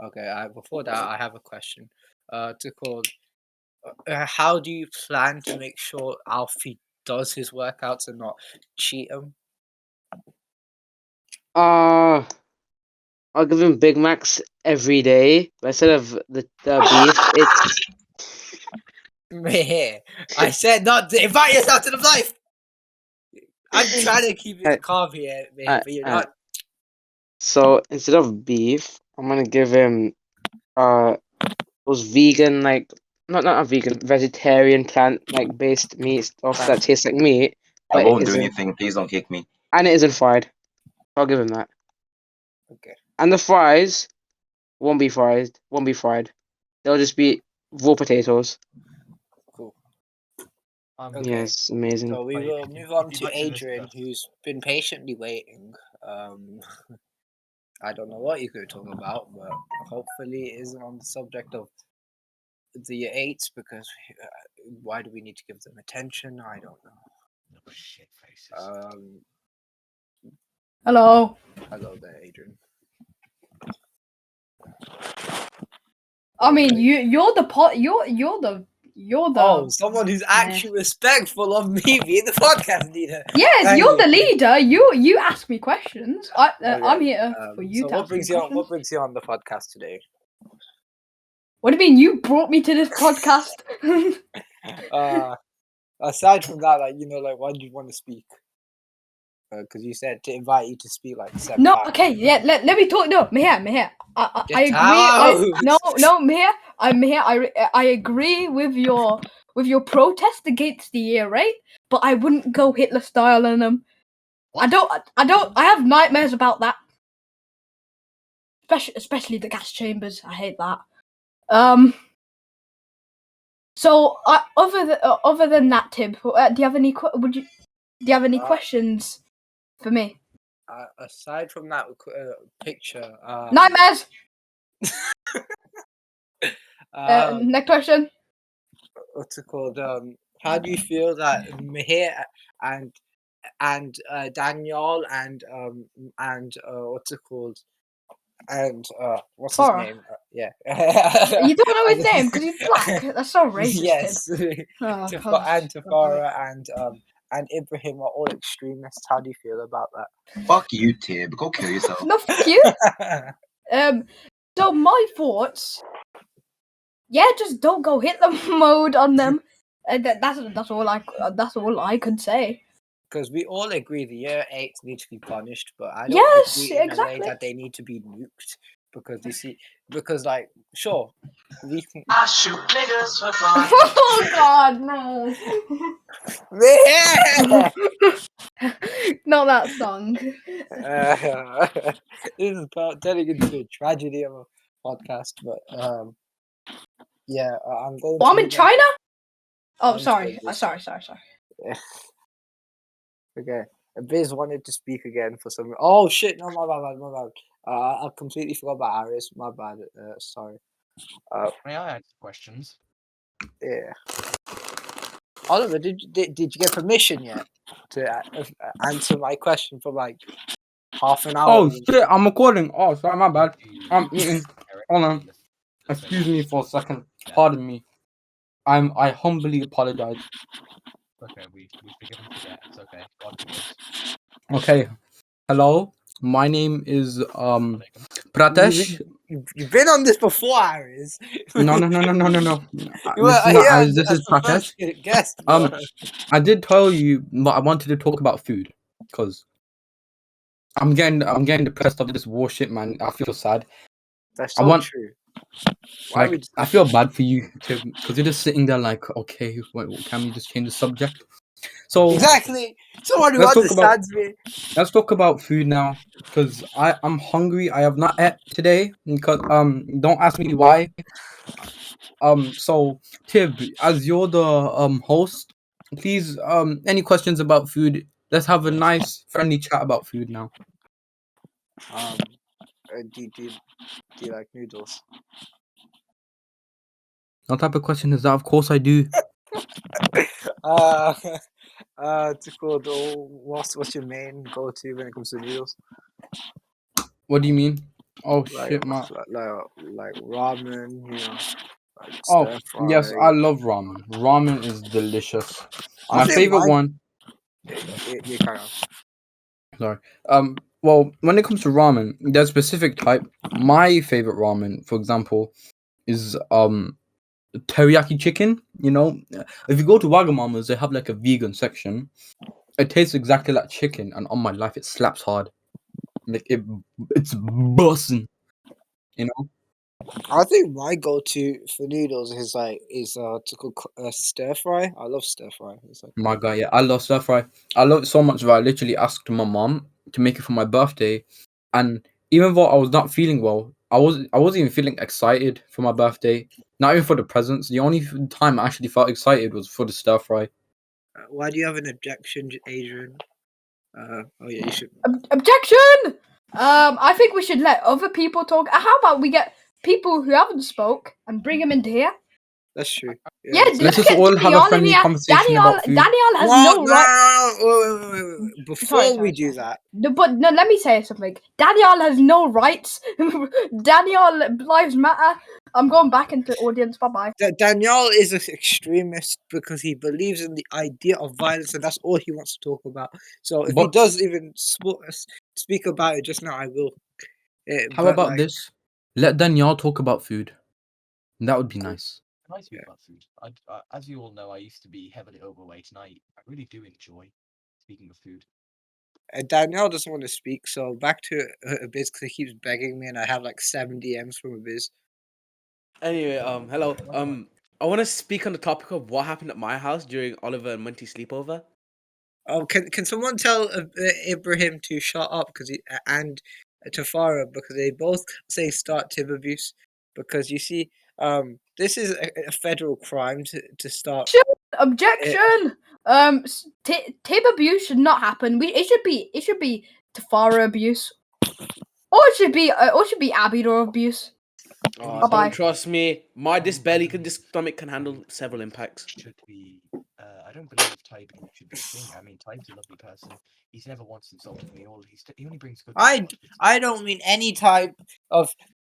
Okay. Before that, I have a question. How do you plan to make sure Alfie does his workouts and not cheat him? I'll give him Big Macs every day. But instead of the beef, it's Mate, I said not to invite yourself to the life. I'm trying to keep it calm here, mate, but you're not. So instead of beef, I'm gonna give him those vegan, like not vegan, vegetarian plant like based meat stuff that tastes like meat. I But it won't do isn't, anything. Please don't kick me. and it isn't fried. I'll give him that. Okay. And the fries won't be fried. They'll just be raw potatoes. Cool. Okay. Okay. Yes, amazing. So we But will if move you- on if you'd to like to Adrian, discuss- who's been patiently waiting. I don't know what you could talk about, but hopefully it isn't on the subject of the year 8s, because why do we need to give them attention? I don't know. Oh, shit faces. Hello. Hello there, Adrian. I mean, you're the pot. You're the. Oh, someone who's actually respectful of me being the podcast leader. Yes, Thank you're you. the leader. You ask me questions. I'm here for you So to what ask me brings you on? questions. What brings you on the podcast today? What do you mean? You brought me to this podcast. Aside from that, why do you want to speak? Because you said to invite you to speak like 7 No, times. okay, yeah. Let me talk. No, Mihir. I Get agree. out! No, Mihir. I agree with your protest against the year, right? But I wouldn't go Hitler style on them. I don't. I have nightmares about that. Especially the gas chambers. I hate that. So, other than that, Tim, do you have any? Do you have any questions for me? Aside from that picture, Nightmares. um, Next question. what's it called? How do you feel that Mihir and Daniel and what's it called? And what's Farah. his name? Yeah. You don't know his And- name because he's black. That's so racist. Yes. Oh, And gosh. Tafara and Ibrahim are all extremists. How do you feel about Fuck you, Tib. Go kill yourself. No, fuck you. that? So my thoughts. Yeah, just don't go Hitler mode on them. That's all I could say. Because we all agree the year 8s need to be punished, but I don't Yes, agree in a way exactly. that they need to be nuked. Because you see, like, sure, we can. I shoot niggas for fun. Oh God, no! Not that song. This is turning into a tragedy of a podcast, but yeah, I'm going. Oh, I'm in move on to- China. Oh, on to sorry. this. Sorry. Okay, Biz wanted to speak again for some. Oh shit! No, my bad. I completely forgot about Aris. My bad. Sorry. May I answer questions? Yeah. Oliver, did you get permission yet to answer my question for like half an hour? Oh shit! I'm recording. Oh, sorry, my bad. I'm eating. Hold on. Excuse me for a second. Pardon me. I humbly apologize. Okay, we forgive and forget. It's okay. God forgives. Okay. Hello. My name is Pratesh. You've been on this before, Aris. No. You were This is here not. as This is the Pratesh. first guest. Bro. I did tell you, but I wanted to talk about food because I'm getting depressed of this war shit, man. I feel sad. That's I so want- true. Why Like, would I feel bad for you because you're just sitting there like, okay, wait, can we just change the subject? So exactly someone who let's talk about- understands me? let's talk about food now because I'm hungry. I have not ate today because don't ask me why. So Tib, as you're the host, please any questions about food? Let's have a nice friendly chat about food now. Do you like noodles? What type of question is that? Of course I do. It's called. What's your main go-to when it comes to noodles? What do you mean? Oh Like, shit, man. like ramen, you know. Like Oh stir fry. yes, I love ramen. Ramen is delicious. I My think favorite mine- one. You carry on. Sorry. Well, when it comes to ramen, there's specific type. My favorite ramen, for example, is teriyaki chicken. You know, if you go to Wagamama's, they have like a vegan section. It tastes exactly like chicken, and on my life, it slaps hard. Like it's busting. You know. I think my go-to for noodles is to cook stir fry. I love stir fry. It's like My God, yeah, I love stir fry. I love it so much that I literally asked my mom to make it for my birthday, and even though I was not feeling well, I wasn't even feeling excited for my birthday. Not even for the presents. The only time I actually felt excited was for the stir fry. why do you have an objection, Adrian? Oh yeah, you should. Objection. I think we should let other people talk. How about we get people who haven't spoke and bring them into here? That's true. Yeah, Let's look just at all have a Daniel in friendly here. conversation about food. Daniel has What? no right. Wait. Before we do that, No, but no, let me say something. Daniel has no rights. Daniel lives matter. I'm going back into audience. Bye bye. Daniel is an extremist because he believes in the idea of violence, and that's all he wants to talk about. So if he But- does even speak about it just now, I will. How about this? Let Danielle talk about food. That would be nice. Can I speak about food? As you all know, I used to be heavily overweight, and I really do enjoy speaking of food. Danielle doesn't want to speak, so back to Biz because he keeps begging me, and I have like 7 DMs from Biz. Anyway, hello. I want to speak on the topic of what happened at my house during Oliver and Monty's sleepover. Oh, can someone tell Ibrahim to shut up and Tafara because they both say start Tib abuse because you see this is a federal crime to start. Objection. Tib abuse should not happen. It should be Tafara abuse, or it should be Abidor abuse. Don't trust me. This stomach can handle several impacts. Should be a don't believe typing should be a thing. I mean, Type's a lovely person. He's never once insulted me. He only brings good. I don't mean any type of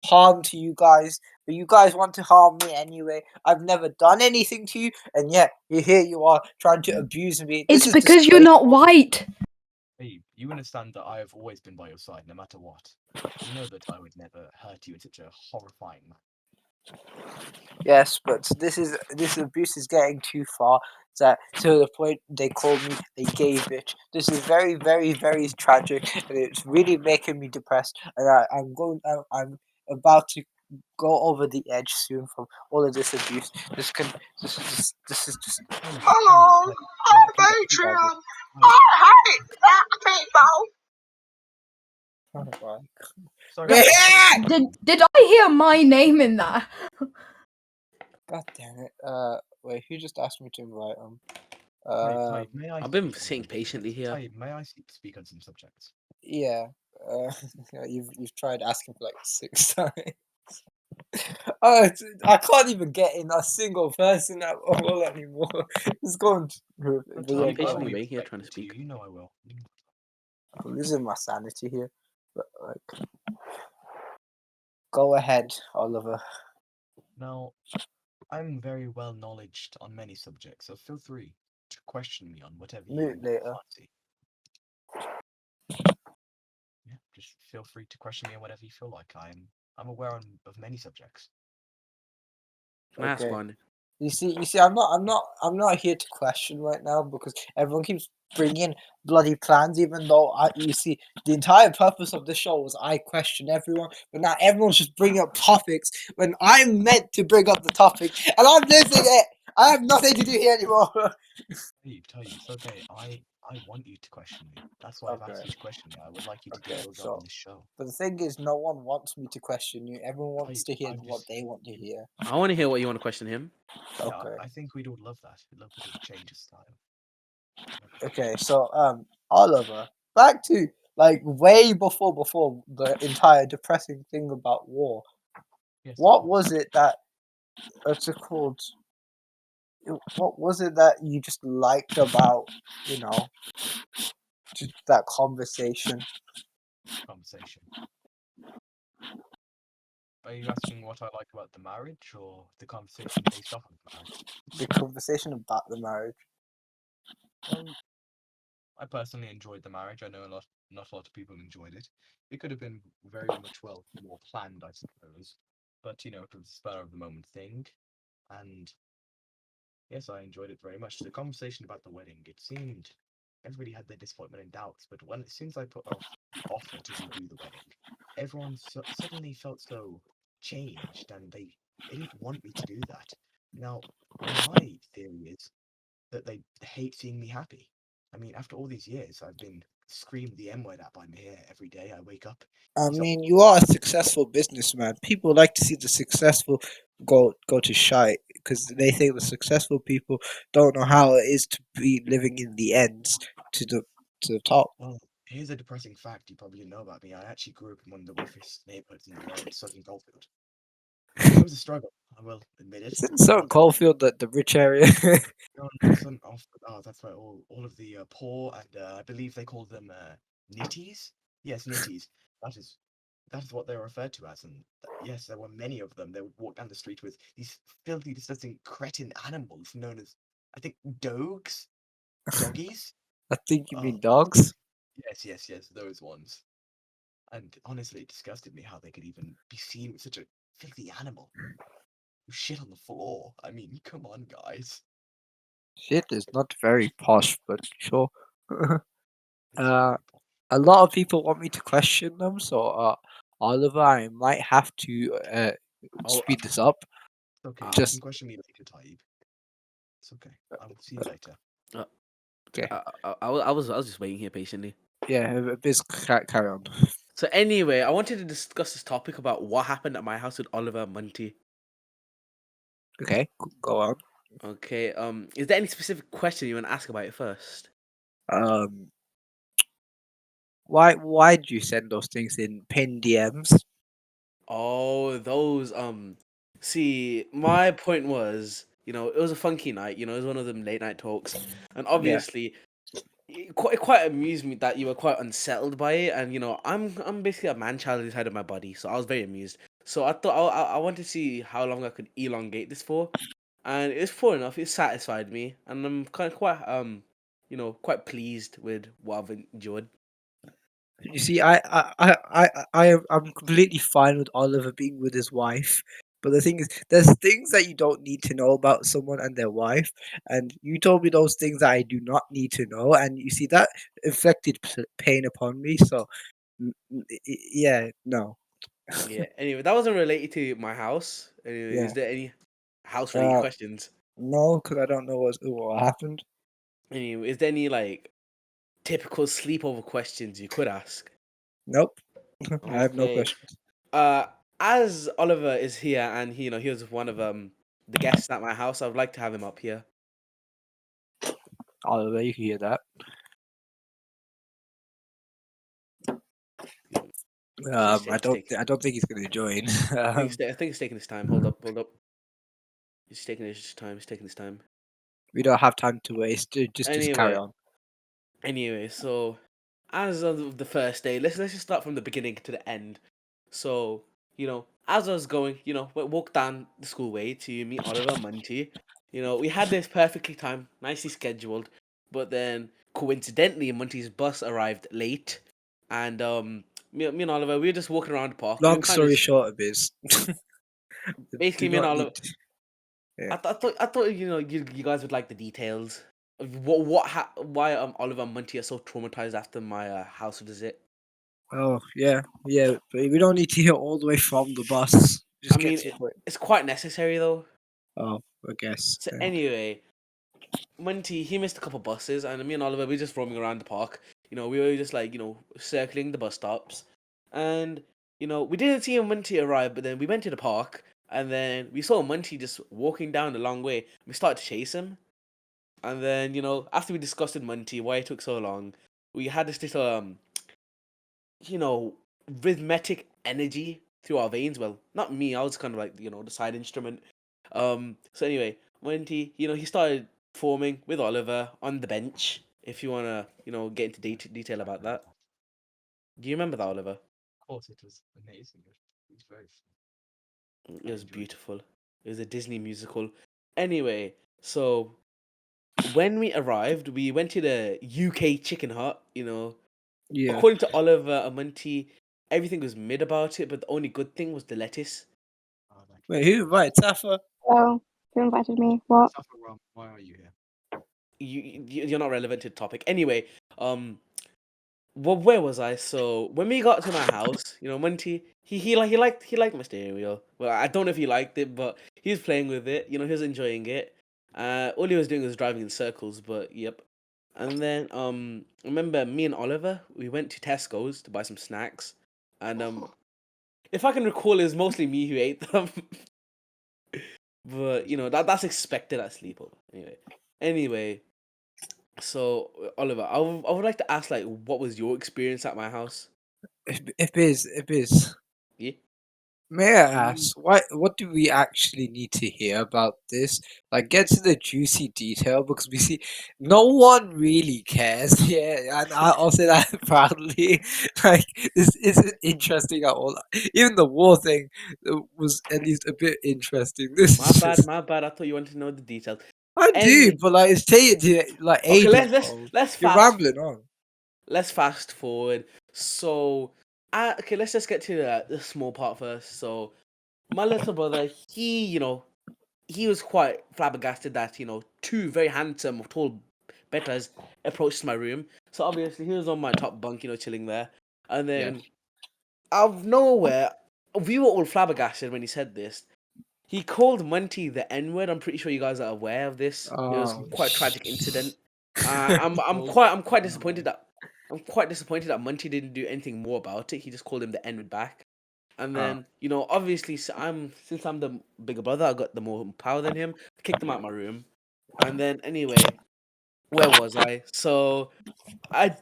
harm to you guys, but you guys want to harm me anyway. I've never done anything to you, and yet here you are trying to abuse me. It's because you're not white. Hey, you understand that I have always been by your side, no matter what. You know that I would never hurt you in such a horrifying manner. Yes, but this abuse is getting too far. That to the point they call me a gay bitch. This is very, very, very tragic, and it's really making me depressed. And I'm about to go over the edge soon from all of this abuse. This is just. Hello, I'm Patreon. I hate black people. Oh my. Sorry. Did I hear my name in that? God damn it. Wait, who just asked me to invite him? Type, may I I've been speak on sitting some- patiently here. Type, may I speak on some subjects? Yeah. You've tried asking for like 6 times. I can't even get in a single person at all anymore. It's going. But Yeah, Type, go I on. will be waiting here trying to respectful to you. speak. You know I will. I'm losing my sanity here. But like, go ahead, Oliver. Now, I'm very well knowledged on many subjects, so feel free to question me on whatever you Mute later. fancy. Yeah, just feel free to question me on whatever you feel like. I'm aware of many subjects. Can I ask Okay. one? You see, I'm not here to question right now because everyone keeps bringing bloody plans, even though you see, the entire purpose of the show was I question everyone, but now everyone's just bringing up topics when I'm meant to bring up the topic, and I'm losing it. I have nothing to do here anymore. Type, it's okay. I want you to question me. That's why I've asked you to question me. I would like you to do Okay, your job so in this show. but the thing is, no one wants me to question you. Everyone wants to hear I'm what just- they want to hear. I want to hear what you want to question him. Yeah, Okay. I think we'd all love that. We'd love a bit of a change of style. Okay, so Oliver, back to like way before the entire depressing thing about war. Yes, What was it that what's it called? What was it that you just liked about just that conversation? Conversation. Are you asking what I like about the marriage or the conversation based off of the marriage? The conversation about the marriage. I personally enjoyed the marriage. I know not a lot of people enjoyed it. It could have been very much more planned, I suppose. But it was a spur of the moment thing. And yes, I enjoyed it very much. The conversation about the wedding, it seemed everybody had their disappointment and doubts, but as soon as I put off offer to do the wedding, everyone suddenly felt so changed, and they didn't want me to do that. Now, my theory is that they hate seeing me happy. I mean, after all these years, I've been screamed the M word at by my hair every day. I wake up. I mean, you are a successful businessman. People like to see the successful go to shite because they think the successful people don't know how it is to be living in the ends to the top. Well, here's a depressing fact you probably didn't know about me. I actually grew up in one of the roughest neighborhoods in the world, Southern Goldfield. It was a struggle, I will admit it. Isn't Southern Coalfield the rich area? No, Southern Goldfield. Oh, that's right. All of the poor and I believe they call them nitties. Yes, nitties. That is what they were referred to as, and yes, there were many of them. They would walk down the street with these filthy, disgusting, cretin animals known as, I think, dogs, doggies. I think you Oh, mean dogs. yes, those ones. And honestly, it disgusted me how they could even be seen with such a filthy animal who shit on the floor. I mean, come on, guys. Shit is not very posh, but sure. It's very A lot of people want me to question them, so Oliver, I might have to speed this up. okay. You Just can question me later, Taib. It's okay. I will see you later. okay. I was just waiting here patiently. Yeah, biz carry on. So anyway, I wanted to discuss this topic about what happened at my house with Oliver and Monty. Okay, go on. Okay. Is there any specific question you want to ask about it first? Why did you send those things in pin DMs? Oh, those. See, my point was it was a funky night. It was one of them late night talks, and Yeah. obviously, it quite amused me that you were quite unsettled by it. And I'm basically a man child inside of my body, so I was very amused. So I thought I wanted to see how long I could elongate this for, and it's full enough. It satisfied me, and I'm quite pleased with what I've enjoyed. You see, I'm completely fine with Oliver being with his wife. But the thing is, there's things that you don't need to know about someone and their wife, and you told me those things that I do not need to know, and you see that inflicted pain upon me. So, yeah, no, Yeah. Anyway, that wasn't related to my house. Anyway, yeah, is there any house related questions? no, because I don't know what happened. Anyway, is there any like typical sleepover questions you could ask? Nope, I have no Okay. questions. As Oliver is here and he was one of the guests at my house, I would like to have him up here. Oliver, you can hear that. I don't think he's gonna join. I think he's taking his time. Hold up. He's taking his time. We don't have time to waste. Just carry on. Anyway, so as of the first day, let's just start from the beginning to the end. So, as I was going, we walked down the school way to meet Oliver and Munty. We had this perfectly timed, nicely scheduled, but then coincidentally, Munty's bus arrived late, and me and Oliver, we were just walking around the park. We were Long kind of story short, Abiz. basically Do me and not Oliver. need. Yeah. I thought you guys would like the details of why Oliver and Munty are so traumatized after my house visit. Oh yeah, but we don't need to hear all the way from the bus. Just I get mean, to the point. it's quite necessary though. Oh, I guess. So yeah. anyway, Munty, he missed a couple buses, and me and Oliver, we were just roaming around the park. We were just like, circling the bus stops, and we didn't see Munty arrive. But then we went to the park, and then we saw Munty just walking down the long way. We started to chase him, and then after we discussed with Munty why it took so long, we had this little rhythmic energy through our veins. Well, not me. I was kind of like the side instrument. So anyway, Munty, he started forming with Oliver on the bench. If you wanna, get into detail about that. Do you remember that, Oliver? Of course, it was amazing. It was very fun. It was beautiful. It was a Disney musical. Anyway, so when we arrived, we went to the UK Chicken Hut. Yeah. According to Oliver and Munty, everything was mid about it, but the only good thing was the lettuce. Wait, who invited Safa? Oh, who invited me? What? Safa, why are you here? You're not relevant to the topic. Anyway, where was I? So when we got to my house, Munty, he liked my steering wheel. Well, I don't know if he liked it, but he was playing with it. He was enjoying it. All he was doing was driving in circles. But yep. And then remember me and Oliver, we went to Tesco's to buy some snacks, and if I can recall, it was mostly me who ate them. But that's expected at sleepover. Anyway. So Oliver, I would like to ask, like, what was your experience at my house? If is. Yeah. May I ask, what do we actually need to hear about this? Like, get to the juicy detail, because we see no one really cares. Yeah, and I'll say that proudly. Like, this isn't interesting at all. Even the war thing was at least a bit interesting. This My is bad, just, my bad. I thought you wanted to know the details. I do, but like it's taking like Okay, ages. let's You're fast. rambling on. Let's fast forward. So, okay, let's just get to the small part first. So, my little brother, he was quite flabbergasted that two very handsome, tall betters approached my room. So obviously he was on my top bunk, chilling there, and then out of nowhere, we were all flabbergasted when he said this. He called Munty the N word. I'm pretty sure you guys are aware of this. It was quite a tragic incident. I'm quite disappointed that Munty didn't do anything more about it. He just called him the N word back. And then obviously, since I'm the bigger brother, I got the more power than him. I kicked him out of my room. And then anyway, where was I? So I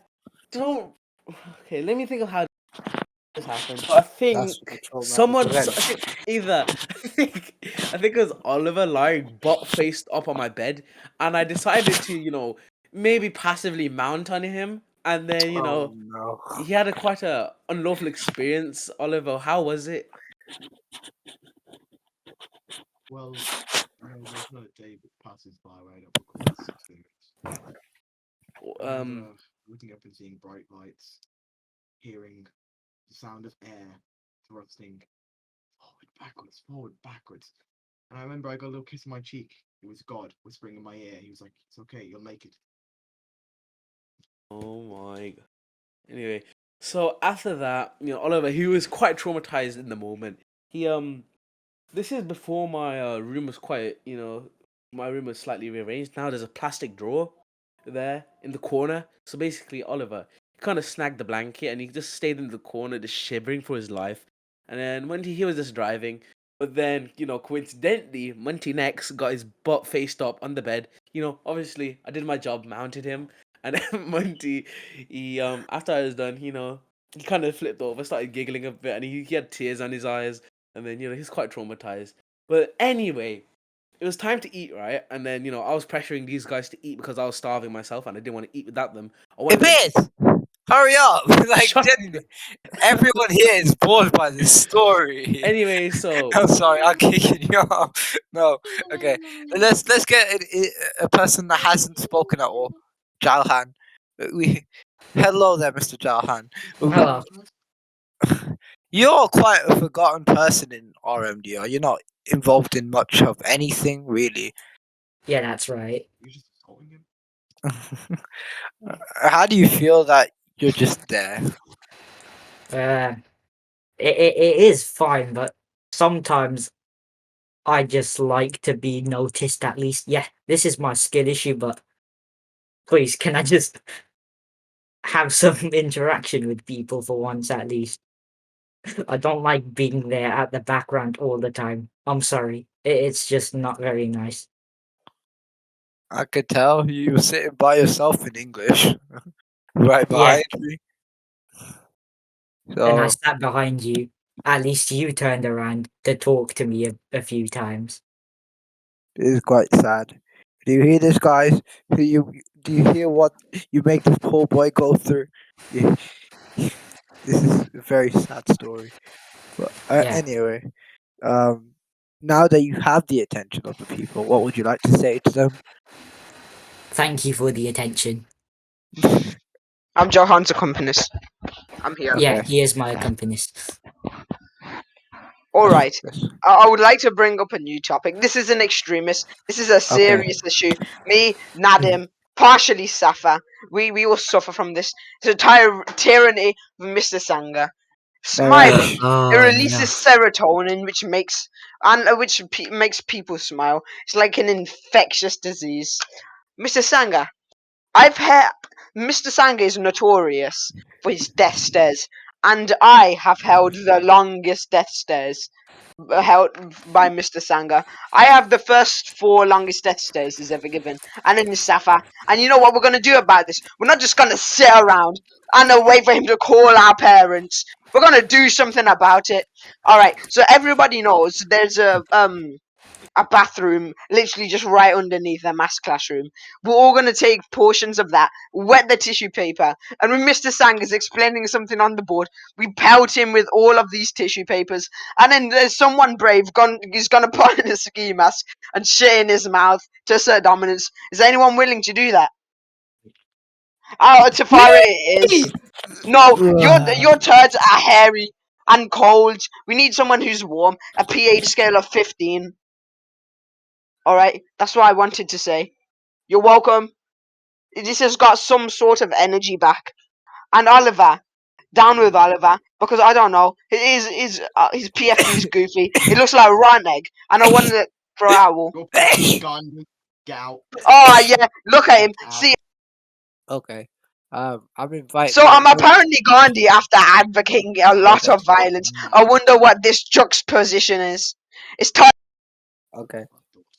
don't. Okay, let me think of how. this happened. But I That's think a traumatic someone, I event. think either, I think it was Oliver lying butt faced up on my bed, and I decided to, maybe passively mount on him, and then, Oh no. he had quite a unlawful experience. Oliver, how was it? Well, there's not a day that passes by where I don't recall this experience. I remember looking up and seeing bright lights, hearing the sound of air thrusting forward, backwards. And I remember I got a little kiss on my cheek. It was God whispering in my ear. He was like, "It's okay, you'll make it." Oh my god. Anyway, so after that, Oliver, he was quite traumatized in the moment. He this is before my room was quite, my room was slightly rearranged. Now there's a plastic drawer there in the corner. So basically, Oliver, he kind of snagged the blanket and he just stayed in the corner, just shivering for his life. And then when he was just driving, but then, coincidentally, Monty next got his butt faced up on the bed. Obviously, I did my job, mounted him, and then Monty, he after I was done, he kind of flipped over, started giggling a bit, and he had tears on his eyes, and then he's quite traumatized. But anyway, it was time to eat, right? And then I was pressuring these guys to eat because I was starving myself, and I didn't want to eat without them. Hey, Biz, hurry up! Like, Shut everyone here is bored by this story. Anyway, so I'm sorry, I'm kicking you off. No, okay. Let's get a person that hasn't spoken at all. Jalhan. Hello there, Mr. Jalhan. Hello. You're quite a forgotten person in RMDR. You're not involved in much of anything, really. Yeah, that's right. You're just assaulting him. How do you feel that you're just there? It is fine, but sometimes I just like to be noticed at least. Yeah, this is my skill issue, but please, can I just have some interaction with people for once at least? I don't like being there at the background all the time. I'm sorry. It's just not very nice. I could tell you were sitting by yourself in English, right Yeah, behind me. and I So sat behind you. At least you turned around to talk to me a few times. it is quite sad. Do you hear this, guys? Do you hear what you make this poor boy go through? Yeah, this is a very sad story. But Yeah. anyway, now that you have the attention of the people, what would you like to say to them? Thank you for the attention. I'm Johan's accompanist. I'm here. Yeah, Okay. he is my accompanist. All right. Yes. I would like to bring up a new topic. This is an extremist. This is a serious issue. Me, Nadim, partially Safa. We all suffer from this. It's a tyranny of Mr. Sangha. Smiling. It releases serotonin, which makes makes people smile. It's like an infectious disease. Mr. Sangha, I've heard Mr. Sangha is notorious for his death stares, and I have held the longest death stares held by Mr. Sangha. I have the first 4 longest death stares he's ever given, and then Safa. And you know what we're gonna do about this? We're not just gonna sit around and wait for him to call our parents. We're gonna do something about it. All right. So everybody knows there's a bathroom literally just right underneath their mass classroom. We're all going to take portions of that, wet the tissue paper, and when Mr. Sang is explaining something on the board, we pelt him with all of these tissue papers, and then there's someone brave is going to put on a ski mask and shit in his mouth to assert dominance. Is anyone willing to do that? Oh, Tafari it is. No, your turds are hairy and cold. We need someone who's warm. A pH scale of 15. Alright, that's what I wanted to say. You're welcome. This has got some sort of energy back. And Oliver, down with Oliver, because I don't know, his PFD is goofy. It looks like a rotten egg, and I wanted to throw out. Go fucking Gandhi. Get out. Oh yeah, look at him. Get out. See, Okay. I'm inviting. so I'm apparently Gandhi after advocating a lot of violence. I wonder what this juxtaposition is. It's time. Okay.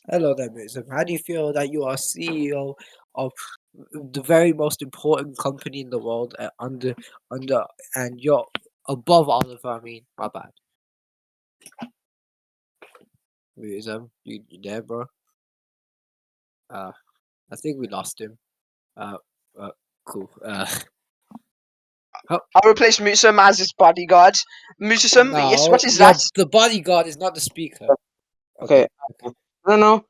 Hello there, Mizum. How do you feel that you are CEO of the very most important company in the world, and above Oliver. I mean, my bad. You there, bro? I think we lost him. Cool. I'll replace Musum as his bodyguard. Musum, yes, no, what is that? the bodyguard is not the speaker. Okay. No.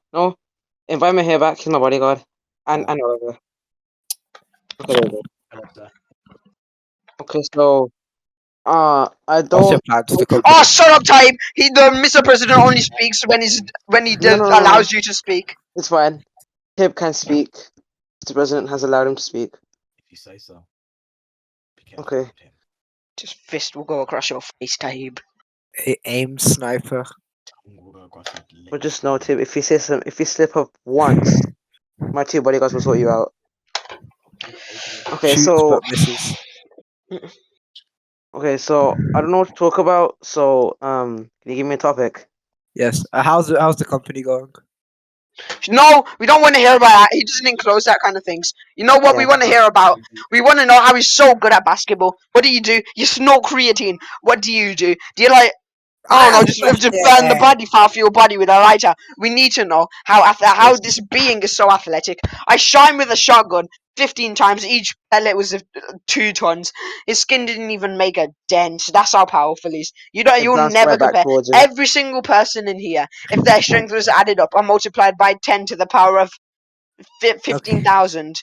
Invite me here back. He's my bodyguard. And Oliver. Okay, there we go. I love that. Okay, so I What's don't. your plans to come? Oh, shut up, Type! The Mr. President only speaks when he No. allows you to speak. It's fine. Tib can speak. The president has allowed him to speak. If you say so. Be careful Okay. around him. Just fist will go across your face, Type. Aim sniper. Tongue will go across your lips. But just know, Tib, if you slip up once, my two bodyguards will sort you out. Okay, Shoots so but misses. I don't know what to talk about. So can you give me a topic? Yes. How's the company going? No, we don't want to hear about that. He doesn't enclose that kind of things. You know what we Yeah. want to hear about? We want to know how he's so good at basketball. What do? You snort creatine. What do you do? Do you like? I don't know, just burn the body fat for your body with a lighter. We need to know how this being is so athletic. I shot him with a shotgun 15 times. Each pellet was 2 tons. His skin didn't even make a dent. That's how powerful he is. You'll bounced never right back compare. towards you. Every single person in here, if their strength was added up and multiplied by 10 to the power of 15,000,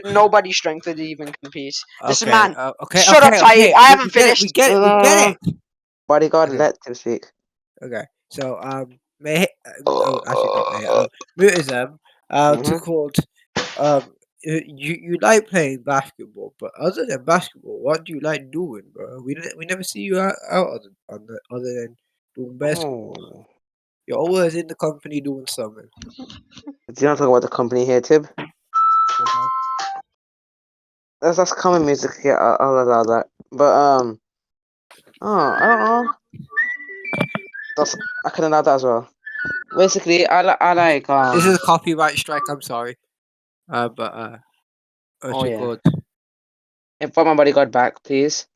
nobody's strength would even compete. This man, shut up, Ty. I haven't finished. We get it. Bodyguard, Okay. let him speak. Okay. So actually not Mutism, to called you like playing basketball, but other than basketball, what do you like doing, bro? We never see you out other than doing basketball. Oh. You're always in the company doing something. Do you not talk about the company here, Tib? That's common music. Yeah, I'll allow that. But I don't know. I can allow that as well. Basically, I like This is a copyright strike. I'm sorry. What's Oh, it yeah. called? Invite my bodyguard back, please.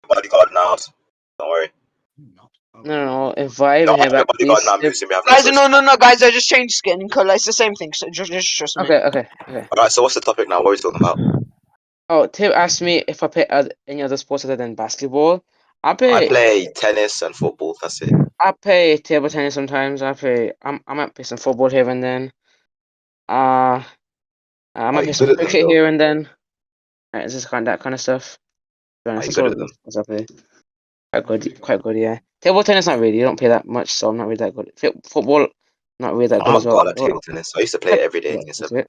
Bodyguard now. Don't worry. No. Invite Don't him here have your back, bodyguard please. now, Musim. We have Guys, no no, guys, I just changed skin color. It's the same thing. So just trust me. Okay. Alright, so what's the topic now? What are we talking about? Oh, Tib asked me if I play any other sports other than basketball. I I play play tennis and football. That's it. I play table tennis sometimes. I might play some football here and then. I Are might you play some good at them, cricket though? here and then. It's just that kind of stuff. To be Are honest, you that's good all at them? the sports I play. Quite good, yeah. Table tennis not really. You don't play that much, so I'm not really that good. Football, not really that good I'm a as well. god at table tennis. I used to play it every day in year 7.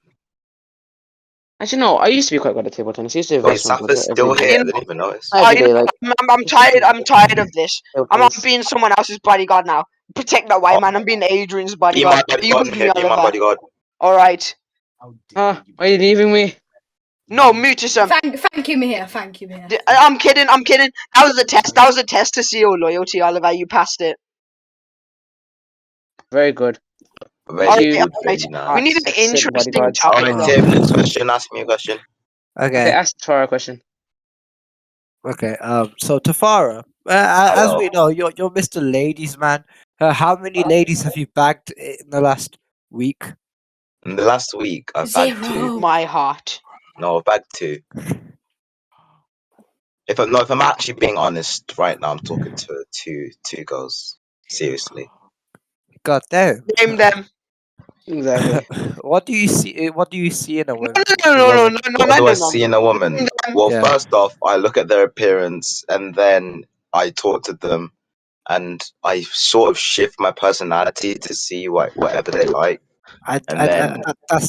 Actually, no. I used to be quite good at table tennis. I used to Wait, advance my Saf is good every still day. here? I didn't even notice. Every day, like I'm tired of this. table I'm not tennis. being someone else's bodyguard now. Protect that white man. I'm being Adrian's Be my bodyguard. You bodyguard, with me, Kid. Be my Oliver? bodyguard. All right. Are you leaving me? No, mutism. Thank you, Mihir. Thank you, Mihir. I'm kidding. That was a test. That was a test to see your loyalty, Oliver. You passed it. Very good. Very Alright, good. alright. Very We nice. need an Excellent interesting bodyguards. topic, Alright, though. Tim, next question. Ask me a question. Okay, ask Tara a question. Okay. So Tafara, as Hello. we know, you're Mr. Ladies Man. How many ladies have you bagged in the last week? In the last week, I've bagged 2. Zero. My heart. No, I've bagged 2. If I'm actually being honest right now, I'm talking to two girls. Seriously. God damn. Name them. Exactly. What do you see? What do you see in a woman? No. What do I see in a woman? Well, Yeah. first off, I look at their appearance and then I talk to them and I sort of shift my personality to see whatever they like. That's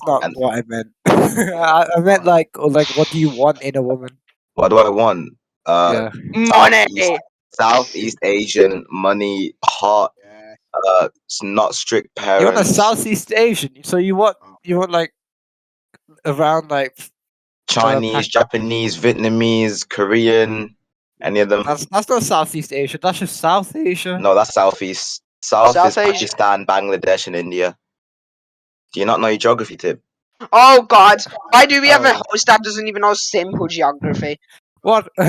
not what I meant. I meant like what do you want in a woman? What do I want? Yeah. Money. Southeast Asian, money, hot, not strict You want a parents, Southeast Asian? So you want like around like Chinese, Japanese, Vietnamese, Korean, any of them? That's not Southeast Asia. That's just South Asia. No, that's Southeast. South is Asia. Pakistan, Bangladesh, and India. Do you not know your geography, Tib? Oh God! Why do we have a host that doesn't even know simple geography? What? No,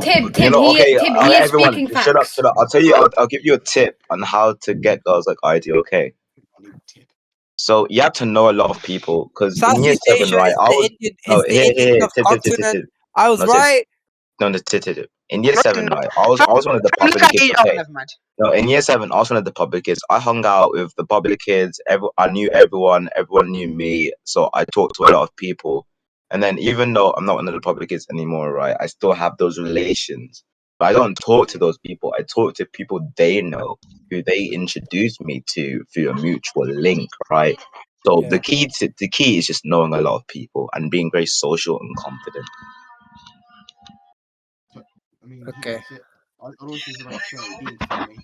Tib, you know, he, okay, Tib, he is everyone, speaking shut up, facts. shut up. I'll tell you, I'll give you a tip on how to get girls like ID, okay? So you have to know a lot of people, because in year Southeast 7, Asia right, is I was, the Indian no, is the Indian here, tip, tip, tip, tip, subcontinent. tip. I was No, tip, right. no, the tip. In year No, 7, no. right, I was one of the Look popular at kids, you. Oh, okay? never mind. No, in year 7, I was one of the public kids. I hung out with the public kids. I knew everyone. Everyone knew me. So I talked to a lot of people. And then even though I'm not one of the public kids anymore, right, I still have those relations. But I don't talk to those people. I talk to people they know, who they introduced me to through a mutual link, right? So Yeah. the key is just knowing a lot of people and being very social and confident. I mean, he Okay. gets it. I'd also just like to say, being friendly.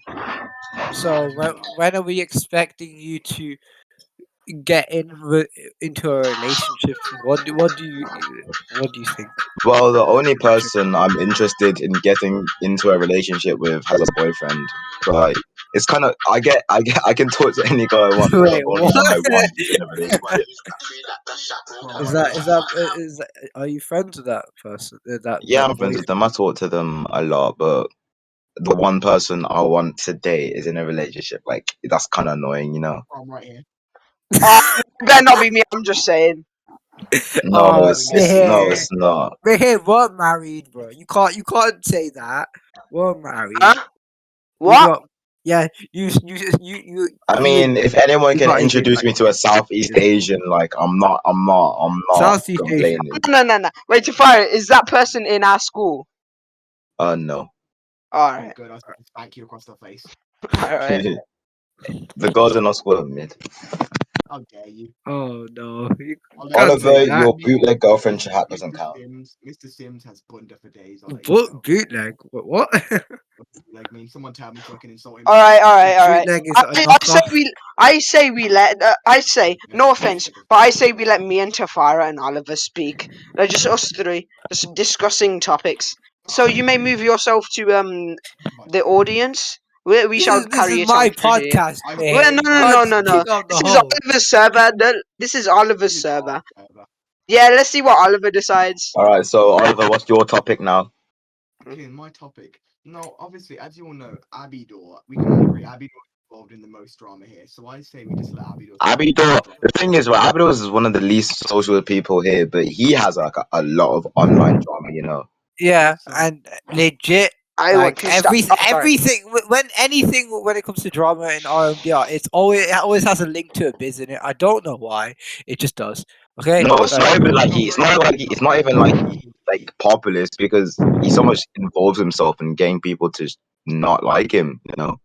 So when are we expecting you to get into a relationship? What do you think? Well, the only person I'm interested in getting into a relationship with has a boyfriend. But it's kind of I can talk to any girl I want because I've Wait, already what? had my one in a relationship. Is that are you friends with that person? Yeah, That I'm friends boy? with them. I talk to them a lot, but the one person I want today is in a relationship. Like that's kind of annoying, you know? I'm right here. It better not be me. I'm just saying. No, no, Mihir, it's not. Mihir, we're married, bro. You can't say that. We're married. Huh? We What? got yeah. I mean, if anyone you can got anything introduce like me to a Southeast Asian, like I'm not Southeast Asian? complaining. No. Wait, Tafari, is that person in our school? No. All Oh, right. good. I was going to spank you across the face. All right. The girls in our school are mid. How dare you? Oh no, you I'll let can't you say Oliver, that. your bootleg girlfriend chat doesn't count. Mr. Sims has bunda for days. I'll let you know. Bootleg? What? Like, mean someone tell me so I can insult him. All right. Bootleg is a knockoff. I say we let. I say no offense, but I say we let me and Tafara and Oliver speak. They're just us three, just discussing topics. So you may move yourself to the audience. We shall This carry is it my on through here. podcast, Well, man. You no. can't kick off the This is host. Oliver's server. This is Oliver's server. Yeah, let's see what Oliver decides. All right, so Oliver, what's your topic now? Okay, my topic. No, obviously, as you all know, Abidor, we can all agree Abidor is involved in the most drama here. So I say we just let Abidor. Abidor. The thing is, right, Abidor is one of the least social people here, but he has like a lot of online drama, you know. Yeah, and legit. I Like want to start. everything when it comes to drama in RMDR, it always has a link to a biz in it. I don't know why, it just does. Okay, No, it's not even like it's not even like he's like populist because he so much involves himself in getting people to not like him, you know.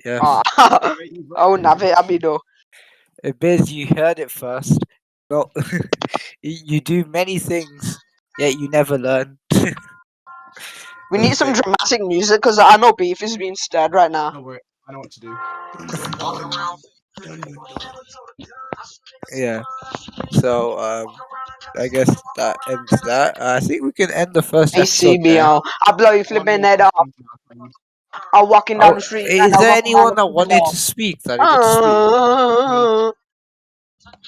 Yes. Oh, Nave Abido. Biz, you heard it first. No, you do many things, yet you never learn. We need some dramatic music because I know beef is being stirred right now. No, wait, I know what to do. Yeah. So I guess that ends that. I think we can end the first episode there. ACBO. I blow you flipping head off. I'm walking down the street and Is I'm there walking anyone down that the wanted to speak that didn't get to speak?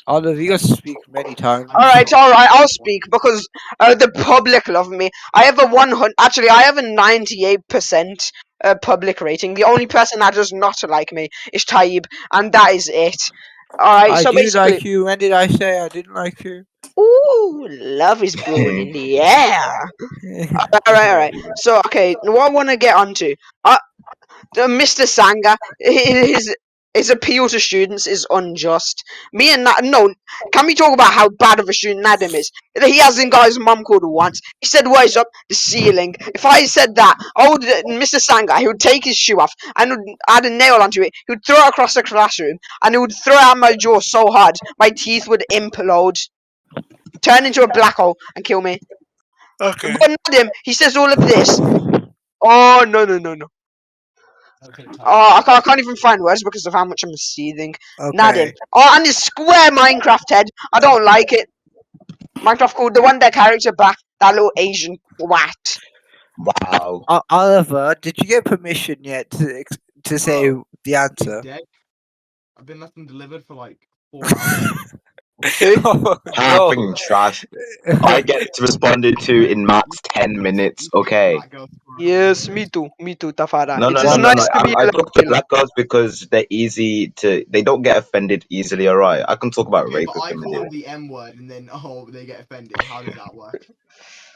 Oliver, you got to speak many times. Alright, I'll speak because the public love me. I have a 100. Actually, I have a 98% public rating. The only person that does not like me is Taib, and that is it. Alright, I so do basically. like you. When did I say I didn't like you? Ooh, love is blowing in the air. Alright. So, okay, what I want to get onto. Mr. Sanga, his appeal to students is unjust. Me and no, can we talk about how bad of a student Adam is? He hasn't got his mum called once. He said, "Where's up the ceiling?" If I said that, Mr. Sanga, he would take his shoe off and would add a nail onto it. He would throw it across the classroom, and he would throw it at my jaw so hard my teeth would implode, turn into a black hole, and kill me. Okay. But Nadim, he says all of this. Oh no. Oh, I can't even find words because of how much I'm seething. Nadim. Oh, and his square Minecraft head. I don't like it. Minecraft called the one that character back. That little Asian twat. Wow. Oliver, did you get permission yet to say the answer? Dead. I've been left and delivered for like 4 hours. Oh, Ah, no. freaking trash. I get responded to in max 10 minutes. Okay. Black girls score Yes, over me too, Tafara. No, It no, is no, no, no. nice to be I talk to loyal. black girls because they're easy to. They don't get offended easily. Alright, I can talk about Okay, rape but with I them. call Idiot. them the M word, and then they get offended. How does that work?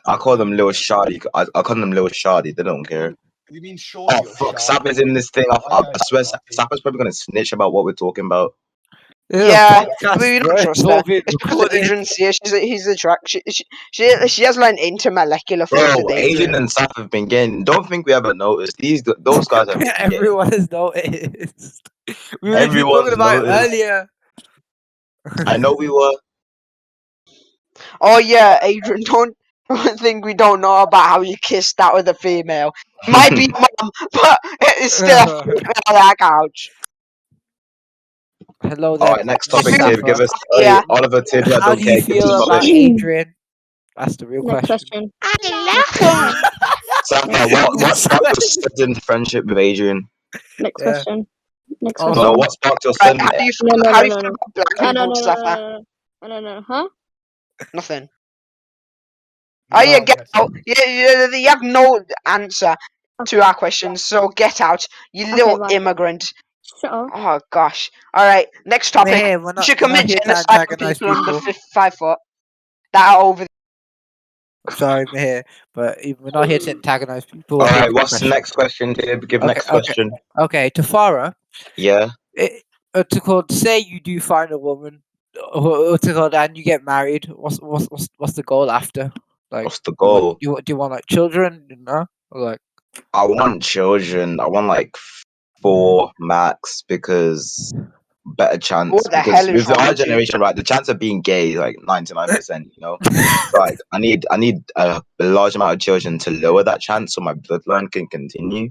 I call them little shardy. I call them little shardy. They don't care. You mean Oh shorty or fuck, shardy? Sap is in this thing. I I heard swear, shardy. Sap is probably gonna snitch about what we're talking about. Yeah, podcast, we don't bro. It's trust all her. being It's because recorded. Adrian's here. He's attracted. She has like an intermolecular thing to Bro, Asian Adrian. and Sap have been getting. Don't think we haven't noticed. Those guys have been getting. Everyone has noticed. We were literally Everyone's talking about it noticed. earlier. I know we were. Oh yeah, Adrian, don't think we don't know about how you kissed that with a female. Might be mom, but it's still a female on that couch. Hello All there, right, next Miss topic, Tib. Give Sapper. us. Yeah. Hey, Oliver, Tib. I How don't do you care. Give us a feel topic. about Adrian? That's the real Next question. question. I love him. Sapper, what sparked your sudden friendship with Adrian? Next Yeah. question. Next Oh. question. No, what sparked your Right, sudden? how do you No, feel? no, How no, do you no, feel no. about black No, no, people, no, Mustafa? no. Huh? Nothing. Oh yeah, get out. You have no answer to our questions, so get out, you Okay, little bye. immigrant. Shut up. Oh gosh. All right, next topic. Hey, we're You not, should we're not commit here to genocide on antagonize people under people. 5 foot that are over. I'm sorry, Mihir, but we're not here to antagonize people. All We're here right, to what's the question. next question, Tib? Give Okay, next question. Okay, Tafara. Yeah. To called, say you do find a woman, to called, and you get married. What's the goal after? Like, What's the goal? do you want like children? You know, or like I want children. I want like 4 max because better chance. What the Because hell is with wrong our with you? generation, right, the chance of being gay is like 99%. You know, so like I need a large amount of children to lower that chance so my bloodline can continue.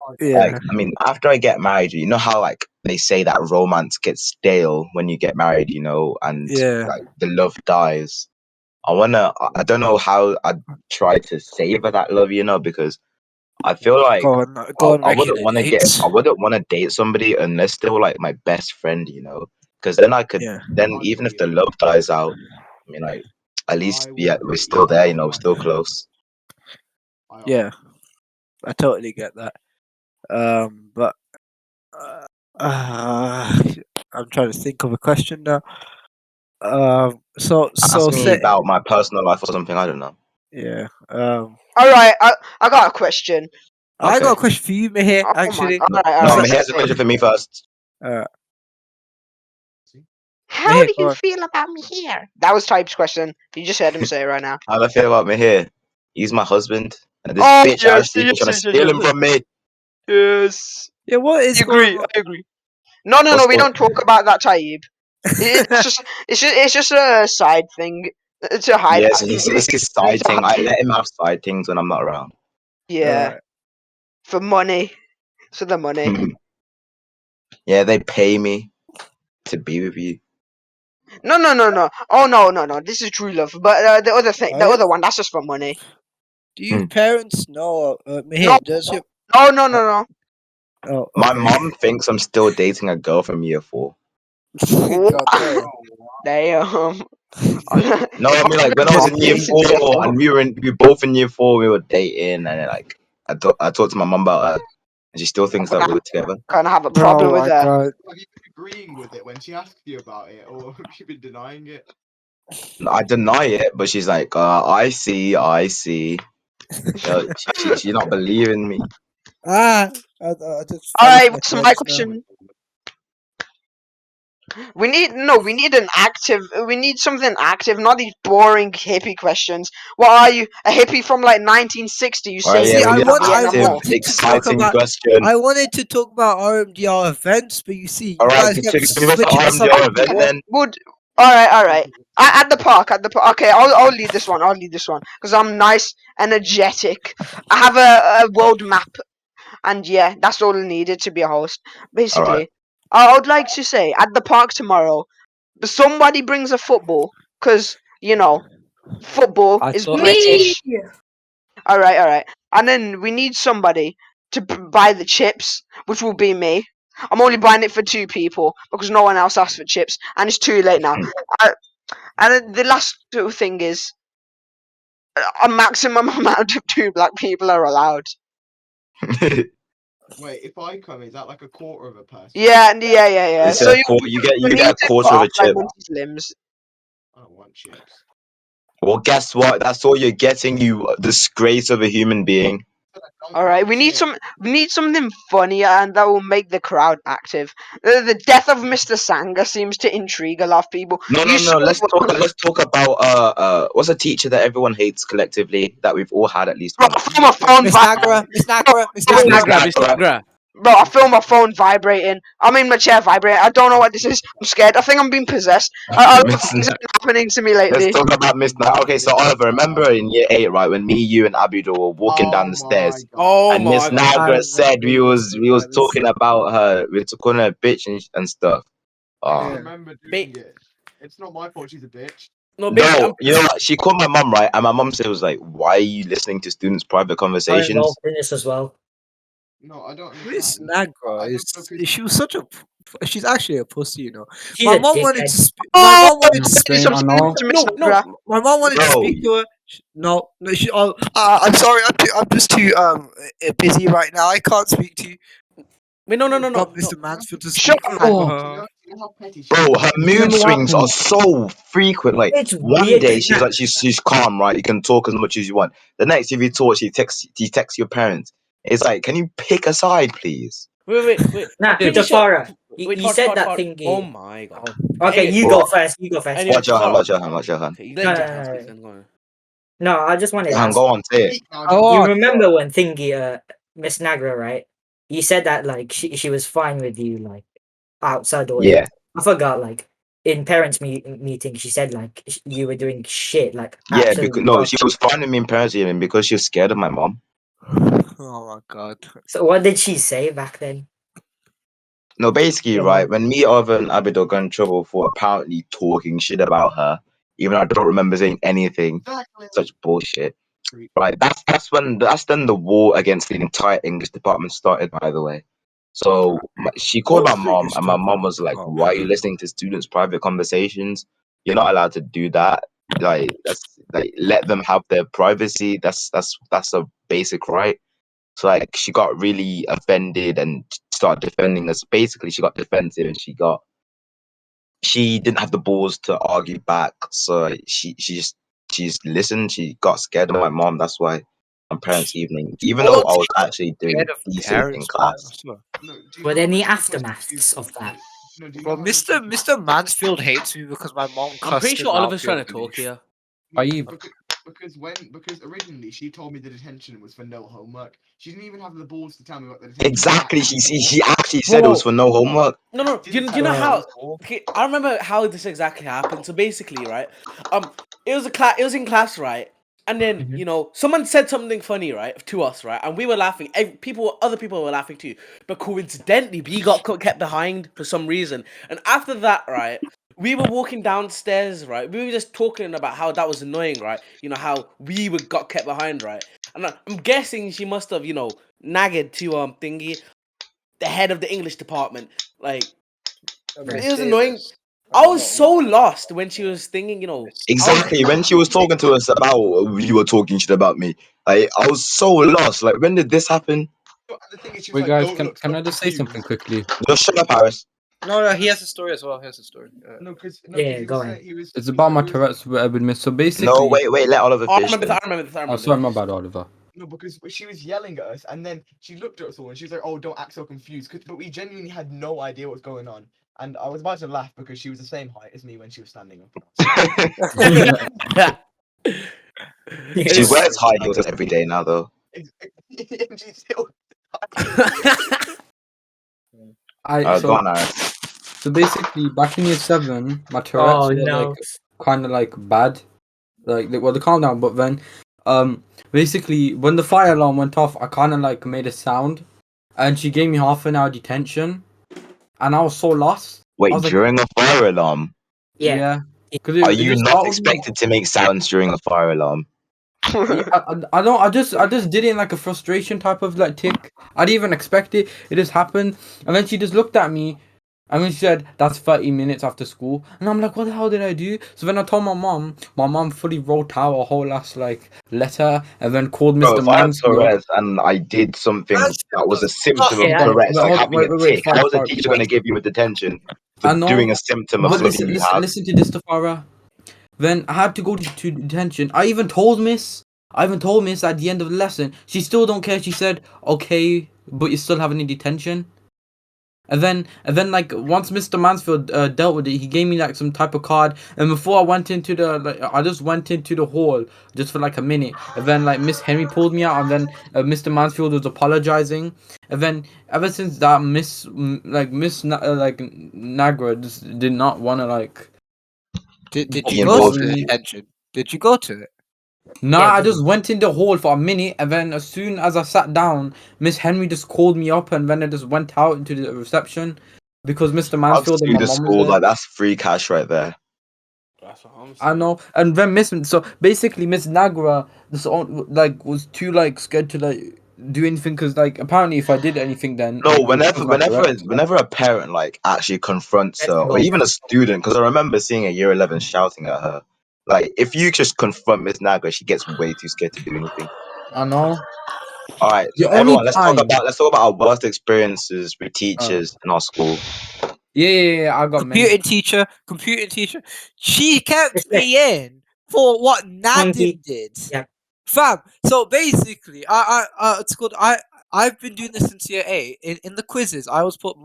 Like, yeah, I mean, after I get married, you know how like they say that romance gets stale when you get married, you know, and yeah. like the love dies. I don't know how I'd try to savor that love, you know, because I feel like Go on I regular dates. wouldn't want to date somebody unless they were like my best friend, you know, because then I could, Yeah, then I even feel if the you. love dies out, I mean, like, at least, I yeah, would we're date still there, you someone know, for we're my still friend. close. yeah. I totally get that. But I'm trying to think of a question now. So Ask me say about my personal life or something, I don't know. yeah. All right, I got a question. I got Okay. a question for you, Mihir. Oh my. Actually, All right, all No, right. but here's a question for me first. How Mihir, do go you on. feel about me here? That was Type's question. You just heard him say it right now. How do I feel about me here? He's my husband, and this Oh bitch yes, ass people yes, trying to yes, yes, steal yes, him from me. yes. Yeah, what is I going agree. on? I agree. No, What's we going? don't talk about that, Taib. It's just a side thing to hide. Yes, it's his side thing. I let him have side things when I'm not around. Yeah, for money. For the money. Yeah, they pay me to be with you. No. Oh no. This is true love. But the other thing, Oh, the yeah? other one, that's just for money. Do your parents know? Mihir, No, does your no. oh My okay? mom thinks I'm still dating a girl from year 4. God damn. Damn. No, I mean like when I was in year 4 and we were both in year 4, we were dating, and then, like I talked to my mom about her, and she still thinks that we were together. Kind of have a Oh problem with my her. god. Have you been agreeing with it when she asks you about it, or have you been denying it? I deny it, but she's like, I see. She's not believing me. I just All fell off right, my what's my thoughts now. question? We need an active. We need something active, not these boring hippie questions. What are you, a hippie from like 1960? You All right, saying yeah, See, you're we in need the an I Vietnam active, War? wanted to talk exciting about question. I wanted to talk about RMDR events, but you see, All you right, guys so kept give us the switching the RMDR subject. event then. Would all right. At the park, Okay, I'll lead this one. Because I'm nice, energetic. I have a world map, and yeah, that's all needed to be a host. All right. Basically, I would like to say at the park tomorrow, somebody brings a football, because football I is thought British. Me. All right. And then we need somebody to buy the chips, which will be me. I'm only buying it for 2 people because no one else asked for chips, and it's too late now. And then the last thing is a maximum amount of 2 black people are allowed. Wait, if I come, is that like a quarter of a person? Yeah. It's So a you get a to quarter cut of a off, like, chip. Monty's limbs. I don't want chips. Well, guess what? That's all you're getting, you disgrace of a human being. All right, we need something funnier and that will make the crowd active. The death of Mr. Sanger seems to intrigue a lot of people. No. Let's talk about what's a teacher that everyone hates collectively that we've all had at least Bro, once. I feel my phone Miss vibrating. Nagra, Miss Nagra. Bro, I feel my phone vibrating. I'm in my chair vibrating. I don't know what this is. I'm scared. I think I'm being possessed. A lot of things have been happening to me lately. Let's talk about Miss Nagra. Okay, so Oliver, remember in year 8, right, when me, you, and Abidor were walking down the stairs, and Miss Nagra said we was talking about her, we were calling her a bitch and stuff. I remember doing it. It's not my fault she's a bitch. No, you know what? She called my mum, right? And my mum said, was like, why are you listening to students' private I'm conversations? involved in this as well. No, I don't Miss understand. Nagra she was such a. She's actually a pussy, you know. She's My a mom wanted to dickhead. speak. My mom wanted to Say speak. I know. To Miss Nagra. My mom wanted to No. speak to her. No. She. I'm sorry. I'm just too busy right now. I can't speak to you. Wait, no. Got Mr. Mansfield to Shut speak. up. Oh, You know how petty she Bro, is? her mood Remember what swings are happened? so frequent. Like It's one weird. day she's like she's calm, right? You can talk as much as you want. The next, if you talk, she texts your parents. It's like, can you pick a side, please? Wait. Nah, I'm pretty sure. Jafara, Wait, you said that Fart. thingy. Oh my god. Okay, Anyway, you Bro, go first. You go first. Anyway, Watch your hand, Jafar. watch your hand. Okay, you No, let no, Jahan no, speak no. then. Go on. No, I just wanted to Jahan, ask. go on, say it. You remember when thingy, Miss Nagra, right? You said that like she was fine with you like outside or Yeah. I forgot like in parents meeting she said like you were doing shit like Yeah, absolute because no, dog she shit. was finding me in parents evening because she was scared of my mom. Oh my god. So what did she say back then? No, basically, Your right, mom. when me, Oliver, and Abidor got in trouble for apparently talking shit about her, even though I don't remember saying anything, such bullshit. Right, that's then the war against the entire English department started, by the way. So she called my mom, and my mom was like, "Why are you listening to students' private conversations? You're not allowed to do that. Like, that's like let them have their privacy. That's a basic right." So like she got really offended and started defending us. Basically, she got defensive and she didn't have the balls to argue back. So she's listened. She got scared of my mom. That's why on parents' evening, even though I was actually doing Scared of decent in parents, man. I class. swear. Were there any aftermaths of that? Bro, Mr. Mansfield hates me because my mom I'm cussed pretty sure him out Oliver's trying to beyond talk belief. here. Because originally she told me the detention was for no homework. She didn't even have the balls to tell me what the detention Exactly. was She actually said it was for no homework. No. Do you know how? Okay, I remember how this exactly happened. So basically, right, it was It was in class, right, and then someone said something funny, right, to us, right, and we were laughing. Other people were laughing too, but coincidentally, we got kept behind for some reason. And after that, right, we were walking downstairs, right. We were just talking about how that was annoying, right. You know how we got kept behind, right. And I'm guessing she must have, nagged to thingy, the head of the English department, like. It was annoying. I was so lost when she was thinking, Exactly. When she was talking to us about you were talking shit about me, I was so lost. Like, when did this happen? Wait, guys, can I just say something quickly? Just shut up, Harris. No, he has a story as well. He has a story. Yeah, go ahead. It's about my Tourette's with Miss. So basically, No, wait, let Oliver I finish. remember this. Oh, sorry, my bad, Oliver. No, because she was yelling at us, and then she looked at us all, and she was like, "Oh, don't act so confused." But we genuinely had no idea what was going on, and I was about to laugh because she was the same height as me when she was standing up. She wears high heels every day now, though. Go on, Harris. So basically, back in year 7, my Tourette's were like kind of like bad, like they calmed down. But then, basically, when the fire alarm went off, I kind of like made a sound, and she gave me half an hour detention, and I was so lost. Wait, was during a fire alarm? Yeah. Are you not expected to make sounds during a fire alarm? I don't. I just did it in like a frustration type of like tick. I didn't even expect it. It just happened, and then she just looked at me, And then she said, that's 30 minutes after school. And I'm like, what the hell did I do? So then I told my mom fully wrote out a whole ass like letter and then called Bro, Mr. if I have Mansfield. Tourette's and I did something that was a symptom Okay, of I- Tourette's, like having a wait, tick, how is a Farah, teacher going to give you a detention for I know, doing a symptom of but something you have? listen to this, Farah. Then I had to go to detention. I even told Miss at the end of the lesson. She still don't care. She said, okay, but you're still having a detention. And then like once Mr. Mansfield dealt with it, he gave me like some type of card. And before I went into I just went into the hall just for like a minute. And then like Miss Henry pulled me out, and then Mr. Mansfield was apologizing. And then ever since that, Miss Nagra just did not want to like. Did Be you go involved to in the it. detention? Did you go to it? Nah, Yeah, I did just went in the hall for a minute, and then as soon as I sat down, Miss Henry just called me up, and then I just went out into the reception because Mr. I've Mansfield and sued my the mom was school, there. like that's free cash right there. That's what I'm I saying. know, and then so basically Miss Nagra was too like scared to like do anything because like apparently if I did anything then No, it would cause my Tourette's. whenever a parent like actually confronts Let's her, or go. even a student, because I remember seeing a year 11 shouting at her. Like, if you just confront Miss Naga, she gets way too scared to do anything. I know. All right, The so only everyone, time. let's talk about our worst experiences with teachers in our school. Yeah, I got many. Computing teacher. She kept Respect. me in for what Monkey. Nadim did. Yeah. Fam. So basically, it's called I've been doing this since year 8. In the quizzes, I always put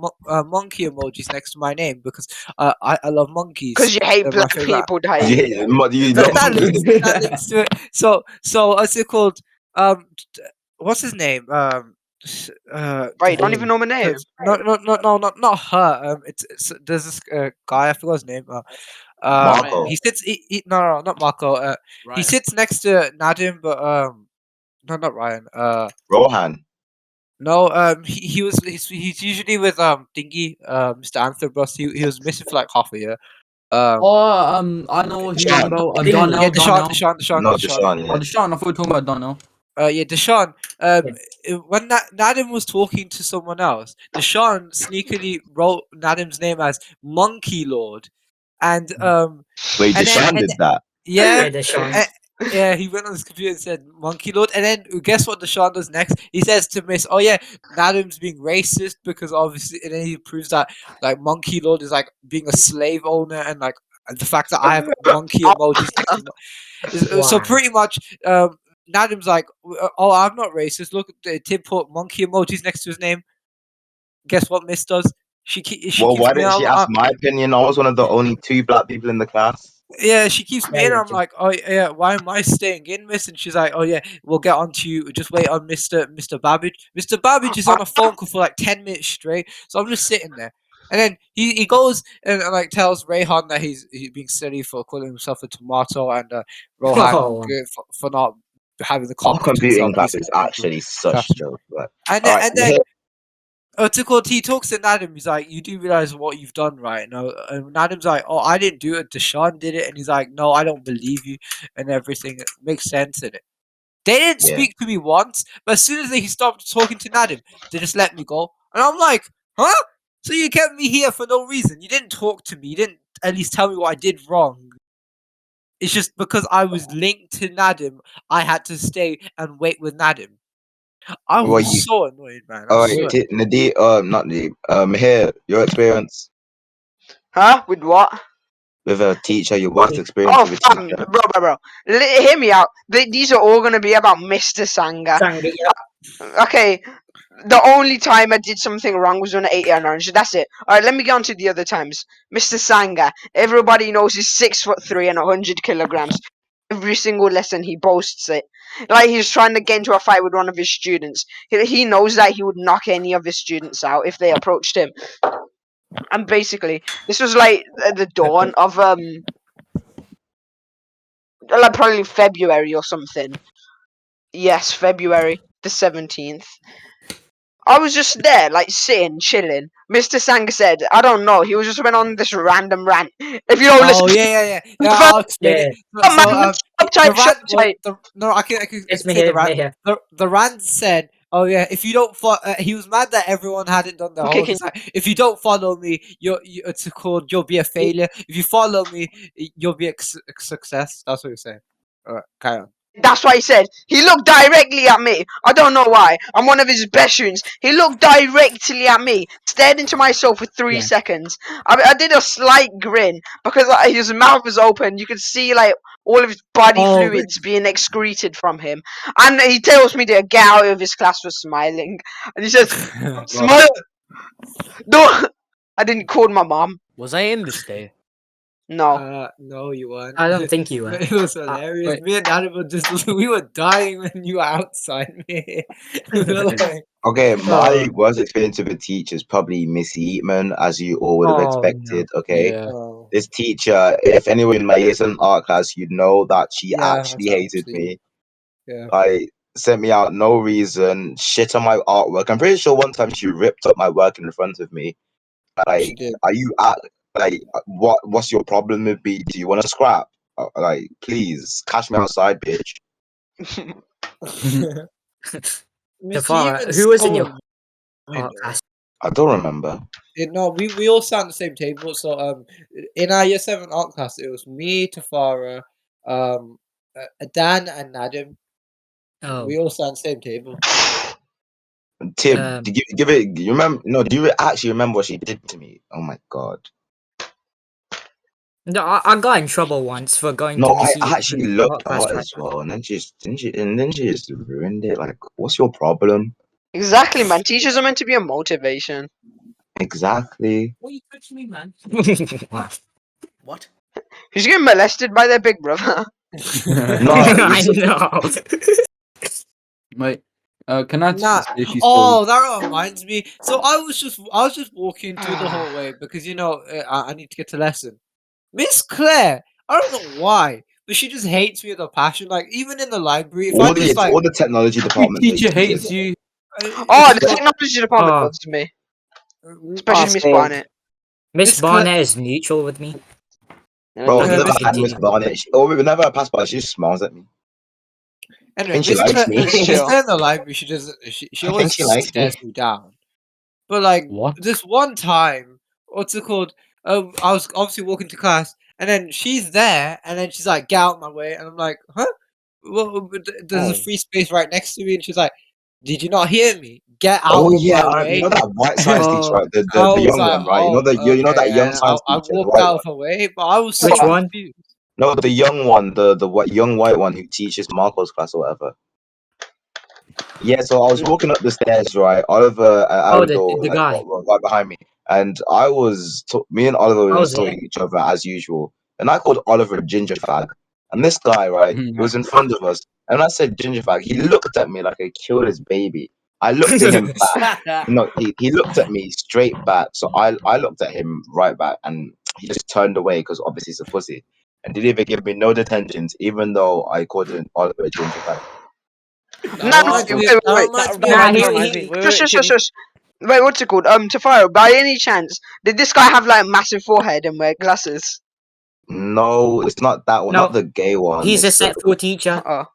monkey emojis next to my name because I love monkeys. Because you hate They're my black favorite. people dying. Yeah, you That, love that links monkeys. that links to it. So what's it called? What's his name? Right, you don't even know my name. not her. It's there's this guy. I forgot his name. Marco. He sits. No, not Marco. He Ryan. sits next to Nadim, but no, not Ryan. Rohan. No, he's usually with Thingy, Mr. Anthrobus. He was missing for like half a year. I know who you're Deshaun. about. Didn't- Yeah, Donnell. Not Deshaun, Oh, yeah. Deshaun. I thought we were talking about Donnell. Yeah, Deshaun. When Nadim was talking to someone else, Deshaun sneakily wrote Nadim's name as Monkey Lord, and Wait, and then Deshaun did that. yeah, Yeah, Deshaun. yeah, he went on his computer and said Monkey Lord, and then guess what Deshaun does next? He says to Miss, "Oh yeah, Nadim's being racist because obviously," and then he proves that like Monkey Lord is like being a slave owner and like and the fact that I have monkey emojis next to my, so Wow. pretty much Nadim's like, oh, I'm not racist. Look, Tim put monkey emojis next to his name. Guess what Miss does? She Well, keeps why me didn't she ask my opinion? I was one of the only 2 black people in the class. yeah, she keeps me Yeah, in. yeah, I'm like, oh yeah, why am I staying in, Miss? And she's like, oh yeah, we'll get on to you. Just wait on Mr. Babbage. Mr. Babbage is on a phone call for like 10 minutes straight. So I'm just sitting there. And then he goes and like tells Rayhan that he's being silly for calling himself a tomato and Rohan Oh. for not having the Our competence computing of class these is actually such class. joke. But And all then, right, and then he talks to Nadim. He's like, "You do realize what you've done, right?" No, and Nadim's like, "Oh, I didn't do it. Deshaun did it." And he's like, "No, I don't believe you." And everything it makes sense in it. They didn't Yeah. speak to me once, but as soon as he stopped talking to Nadim, they just let me go. And I'm like, "Huh? So you kept me here for no reason? You didn't talk to me. You didn't at least tell me what I did wrong." It's just because I was linked to Nadim, I had to stay and wait with Nadim. I Well, was so annoyed, man. I all swear. right, Nadeem, not Nadeem. Here, your experience Huh? With what? with a teacher, your worst experience Oh, with a fam, teacher. bro. Hear me out. These are all gonna be about Mr. Sanga. Sanga, yeah. Okay, the only time I did something wrong was when I ate an orange. That's it. Alright, let me get on to the other times. Mr. Sanga. Everybody knows he's 6'3" and 100 kilograms. Every single lesson he boasts it. Like he's trying to get into a fight with one of his students. He knows that he would knock any of his students out if they approached him. And basically, this was like at the dawn of like probably February or something. Yes, February the 17th. I was just there, like sitting, chilling. Mr. Sanga said, I don't know, he was just went on this random rant. If you don't listen, Yeah. I'll explain Yeah. it. man, The shut rant tight. no, I can It's me say the here, rant. me here. The rant said, Oh yeah, if you don't follow, he was mad that everyone hadn't done their Okay, holes. It's like, if you don't follow me, it's called you'll be a failure. If you follow me, you'll be a success. That's what you're saying. Alright, carry on. That's why he said he looked directly at me. I don't know why. I'm one of his best students. He looked directly at me, stared into my soul for 3 Yeah. seconds. I did a slight grin because his mouth was open. You could see like all of his body Oh, fluids being excreted from him. And he tells me to get out of his class for smiling. And he says, "Smile." No, I didn't call my mom. Was I in this day? No. No, you weren't. I don't think you were. It was hilarious. wait. Me and Adam were just we were dying when you were outside me. We were like, Okay, my Oh. worst experience with a teacher is probably Miss Eatman, as you all would have Oh, expected. Okay, Yeah. oh, this teacher, if anyone in my years in art class, you'd know that she yeah, actually that's hated actually- me. yeah. Like, sent me out no reason, shit on my artwork. I'm pretty sure one time she ripped up my work in front of me. She Like, did. are you at like what's your problem with me? Do you want to scrap? Like, please cash me outside, bitch. Miss Tafara, Even's who was in your so annoying, art though. class? I don't remember. No, we all sat on the same table. So in our year 7 art class, it was me, Tafara, Dan, and Nadim. Oh, We all sat on the same table. Tib, Um, give it. You remember? No, do you actually remember what she did to me? Oh my god. no, I got in trouble once for going No, to I Miss Eaton's actually looked art class. hot as well, and then she just ruined it. Like, what's your problem? Exactly, man. Teachers are meant to be a motivation. Exactly. Why you touch me, man? What? Who's getting molested by their big brother? No, I it's, know. Wait. Can I Nah. say a few stories? Oh, that reminds me. So I was just walking through the hallway because I need to get to lesson. Miss Claire, I don't know why, but she just hates me with a passion. Like even in the library, if I'm just like all the technology Every departments. teacher hates you. Oh, the technology department Oh. loves me. Mm, Especially Miss same. Barnett. Miss Miss Cla- Barnett is neutral with me. Bro, Yeah, I've never Miss- had Miss Barnett. Whenever I pass by, she just smiles at me. Anyway, think she Miss likes Claire, me. Miss Chill. Claire in the library, she doesn't. She I think always she likes me. stares me down. But like What? this one time, what's it called? I was obviously walking to class, and then she's there, and then she's like, "Get out my way," and I'm like, "Huh? Well, there's a Oh. free space right next to me," and she's like, "Did you not hear me? Get out Oh of yeah, my you way!" know that white science teacher, right? The I was young like, one, right? You know "Oh, you know that okay," young and science I teacher, the walked white out one. of her way, but I was so Which one? confused. No, the young one, the young white one who teaches Marco's class or whatever. Yeah, so I was walking up the stairs, right? Oliver and Oh, the Aldo like guy. were right behind me, and me and Oliver were I was just talking there. to each other as usual. And I called Oliver a ginger fag, and this guy, right, he was in front of us, and I said ginger fag. He looked at me like I killed his baby. I looked at him back. No, he looked at me straight back. So I looked at him right back, and he just turned away because obviously he's a pussy, and didn't even give me no detentions, even though I called him Oliver a ginger fag. No, That no, reminds me. wait, That wait, reminds me wait. of Nah, a he- time. reminds me. he- Wait, Shush, wait, shush, can shush, you- shush. Wait, what's it called? Tafaro, by any chance, did this guy have like massive forehead and wear glasses? No, it's not that one, No, not the gay one. he's a It's the, set for teacher. Oh.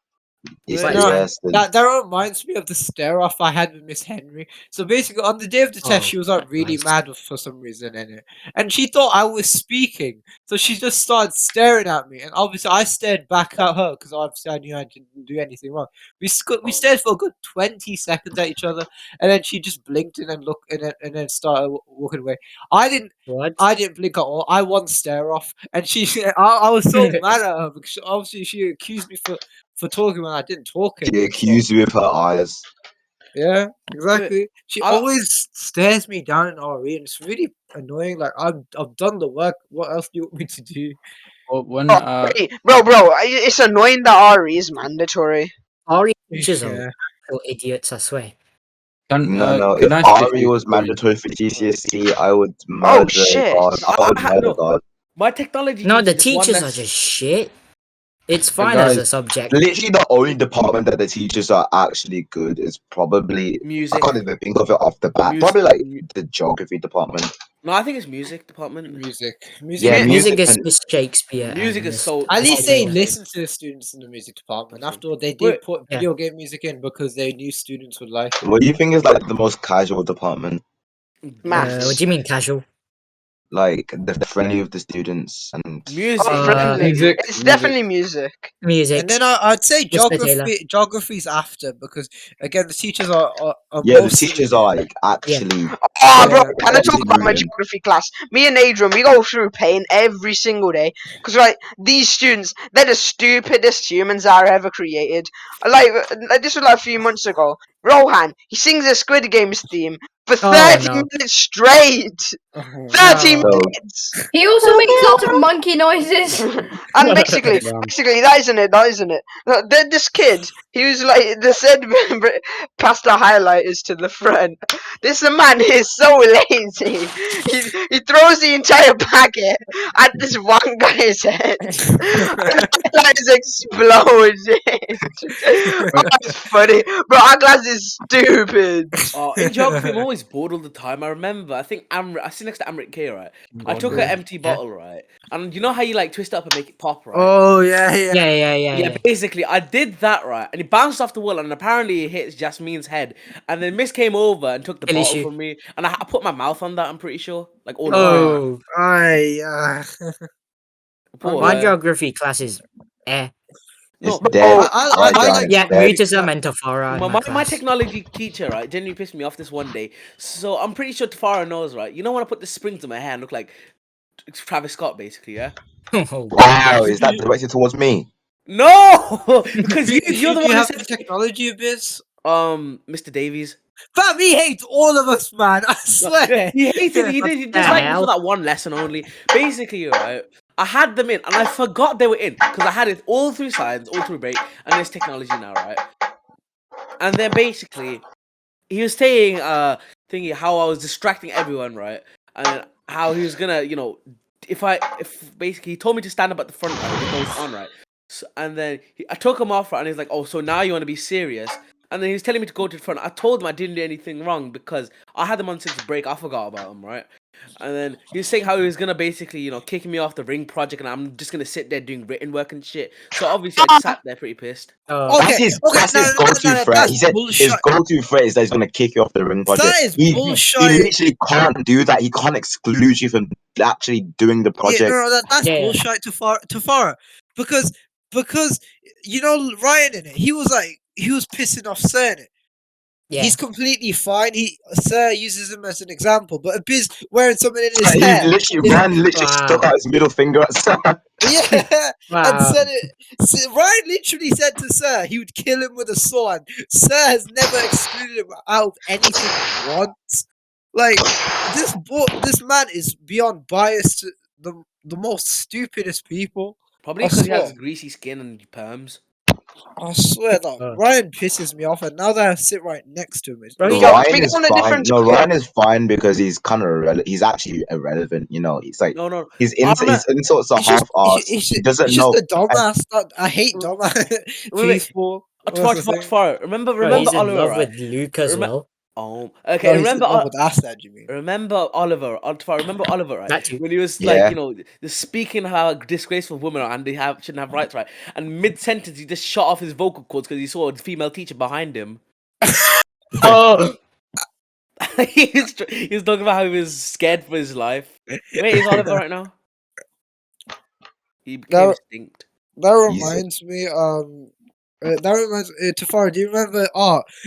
it's Wait, But it's No, fine. yes, the, that reminds me of the stare off I had with Miss Henry. So basically, on the day of the test, Oh, she was like really nice. mad for some reason in it, and she thought I was speaking. So she just started staring at me, and obviously I stared back at her because obviously I knew I didn't do anything wrong. We stared for a good 20 seconds at each other, and then she just blinked and then looked and then started walking away. What? I didn't blink at all. I one stare off, and I was so mad at her because obviously she accused me for talking when I didn't talk she anymore. accused you with her eyes. Yeah, exactly. She I- always stares me down in RE, and it's really annoying. Like I've done the work. What else do you want me to do? Well, when Hey, bro, it's annoying that RE is mandatory. Ari teachers are Yeah. little idiots, I swear. No. can If I say a Ari few was stories? mandatory for GCSE, I would Oh murder shit! God. I would murder no. God. My technology No, the teacher just one teachers are lesson. just shit. It's fine as a guys, subject. Literally, the only department that the teachers are actually good is probably Music. I can't even think of it off the bat. Music. Probably like the geography department. No, I think it's music department. Music. Yeah, Music is and Miss Shakespeare. Music and is Miss- so. At least they top-notch. listen to the students in the music department. After all, they did Wait, put yeah. video game music in because they knew students would like it. what do you think is like the most casual department? Maths. what do you mean casual? Like the friendly of the students and Music. Oh, friendly. music, It's music. definitely music. Music. And then I'd say Mr. Taylor. geography's after because again the teachers are yeah, the mostly teachers are like actually. Oh, bro, Yeah, can I talk about my absolutely. geography class? Me and Adrian, we go through pain every single day. Because, right, these students, they're the stupidest humans that are ever created. Like this was like a few months ago. Rohan, he sings a Squid Games theme for 30 no. minutes straight. 30 No. So minutes! He also makes lots of monkey noises. And basically, Damn. that isn't it. Look, this kid, he was like, they said, past the highlighters to the front. This man is so lazy. He throws the entire packet at this one guy's head. That is exploding. Oh, it's funny. Bro, our class is stupid. In geography, I'm always bored all the time. I remember, I think I sit next to Amrit K, right? I took an empty bottle, right? And you know how you like twist it up and make it pop, right? Oh yeah. Yeah, basically, I did that, right? And it bounced off the wall, and apparently it hit Jasmine's head. And then Miss came over and took the Kill bottle issue. from me. And I put my mouth on that, I'm pretty sure. Like, all Oh, Poor, my geography class is it's No, dead. I Right like down, yeah, it's dead. mutism and Tafara in my my class. technology teacher, right, genuinely pissed me off this one day. So I'm pretty sure Tafara knows, right? You know when I put the springs in my hair and look like Travis Scott, basically, yeah? Oh, Wow, is that directed towards me? No, because you're the one who have said the technology abyss. Mr. Davies. Fam, he hates all of us, man. I swear. He hated. He did. He the disliked me hell? for that one lesson only. Basically, right. I had them in, and I forgot they were in because I had it all through science, all through break, and there's technology now, right? And then basically, he was saying, thinking how I was distracting everyone, right? And then how he was gonna, if basically he told me to stand up at the front, right, with those on, right? So, and then I took him off, right, and he's like, "Oh, so now you want to be serious?" And then he was telling me to go to the front. I told him I didn't do anything wrong because I had them on since break. I forgot about them, right? And then he was saying how he was gonna basically, kick me off the ring project, and I'm just gonna sit there doing written work and shit. So obviously, I sat there pretty pissed. That's his go-to threat. He said his go-to threat is that he's gonna kick you off the ring project. That is he bullshit. literally can't do that. He can't exclude you from actually doing the project. Yeah, no, that's bullshit to Farah. Because Ryan in it, he was pissing off Sir in it. Yeah. He's completely fine. Sir uses him as an example, but Biz wearing something in his He hair. literally stuck out his middle finger at Sir. Yeah, Wow. and said it. Ryan literally said to Sir he would kill him with a sword. Sir has never excluded him out of anything once. Like this man is beyond biased to the most stupidest people. Probably because he has greasy skin and perms. I swear that Ryan pisses me off, and now that I sit right next to him, Ryan is fine. No, Ryan is fine because he's kind of he's actually irrelevant. He's like his insults are half-assed. He doesn't know. Just a dumbass. I hate dumbass people. Remember he's in Oliver, love right? with Luke as well. Oh, okay. Remember you mean? Remember Oliver? Remember Oliver, right? That too. When he was like, speaking how disgraceful women are and they shouldn't have rights, right? And mid sentence, he just shot off his vocal cords because he saw a female teacher behind him. Oh, he was talking about how he was scared for his life. Wait, is Oliver right now? He became extinct. That reminds me. Tafara, do you remember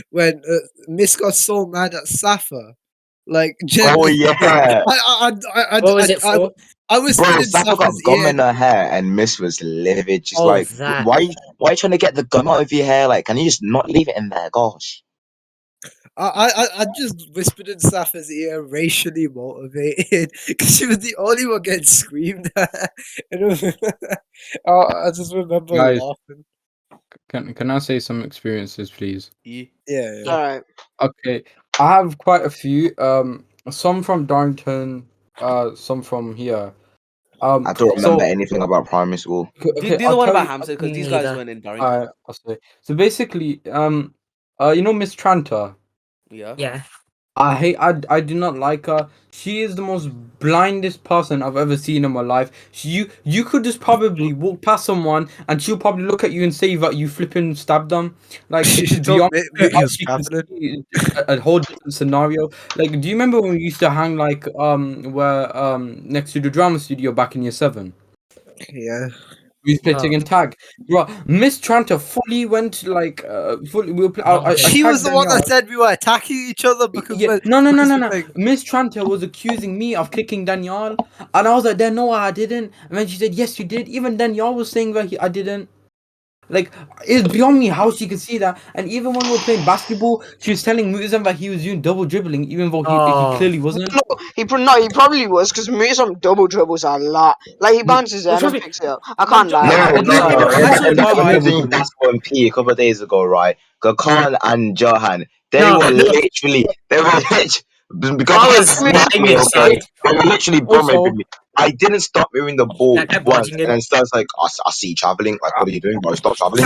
when Miss got so mad at Safa? Like, oh yeah. What was it for? I was Bro, Safa got gum in her hair and Miss was livid. She's like, why are you trying to get the gum out of your hair? Like, can you just not leave it in there? Gosh. I just whispered in Safa's ear, racially motivated, because she was the only one getting screamed at. I just remember laughing. Can I say some experiences, please? Yeah. All right. Okay, I have quite a few. Some from Darrington, some from here. I don't So remember anything about primary school. okay, Do I'll the one tell about you. Hamza because these guys Neither. weren't in during. I'll say. So basically, you know Miss Tranter. Yeah. Yeah. I do not like her. She is the most blindest person I've ever seen in my life. You could just probably walk past someone and she'll probably look at you and say that you flipping stabbed them. Like it's Don't beyond make how you she can happening. see a whole different scenario. Like, do you remember when we used to hang like where next to the drama studio back in year 7? Yeah. We used to play Oh. Tig and Tag. Bro, Miss Tranter fully went like fully we were play, I She was tagged the one Danielle. that said we were attacking each other because Yeah, we're no. because the thing. Miss Tranter was accusing me of kicking Danielle, and I was like, "Then no, I didn't." And then she said, "Yes, you did." Even Danielle was saying that I didn't. Like, it's beyond me how she could see that. And even when we were playing basketball, she was telling Muzan that he was doing double dribbling, even though he Oh. clearly wasn't. No, he probably was because some double dribbles a lot. Like he bounces Well, in trust and me, picks it up. I can't lie. No, I do no, think no. I Hands do on think your When we I were heart. double doing dribble. basketball in PE a couple of days ago, right? Gokhan and Johan, they No, were no. literally, because I Gokhan was pushed lying me, okay? inside. They were literally Also, bombing me. I didn't stop moving the Yeah, ball kept once, dodging and him. then starts like, I see you traveling. Like, what are you doing, bro? Stop traveling.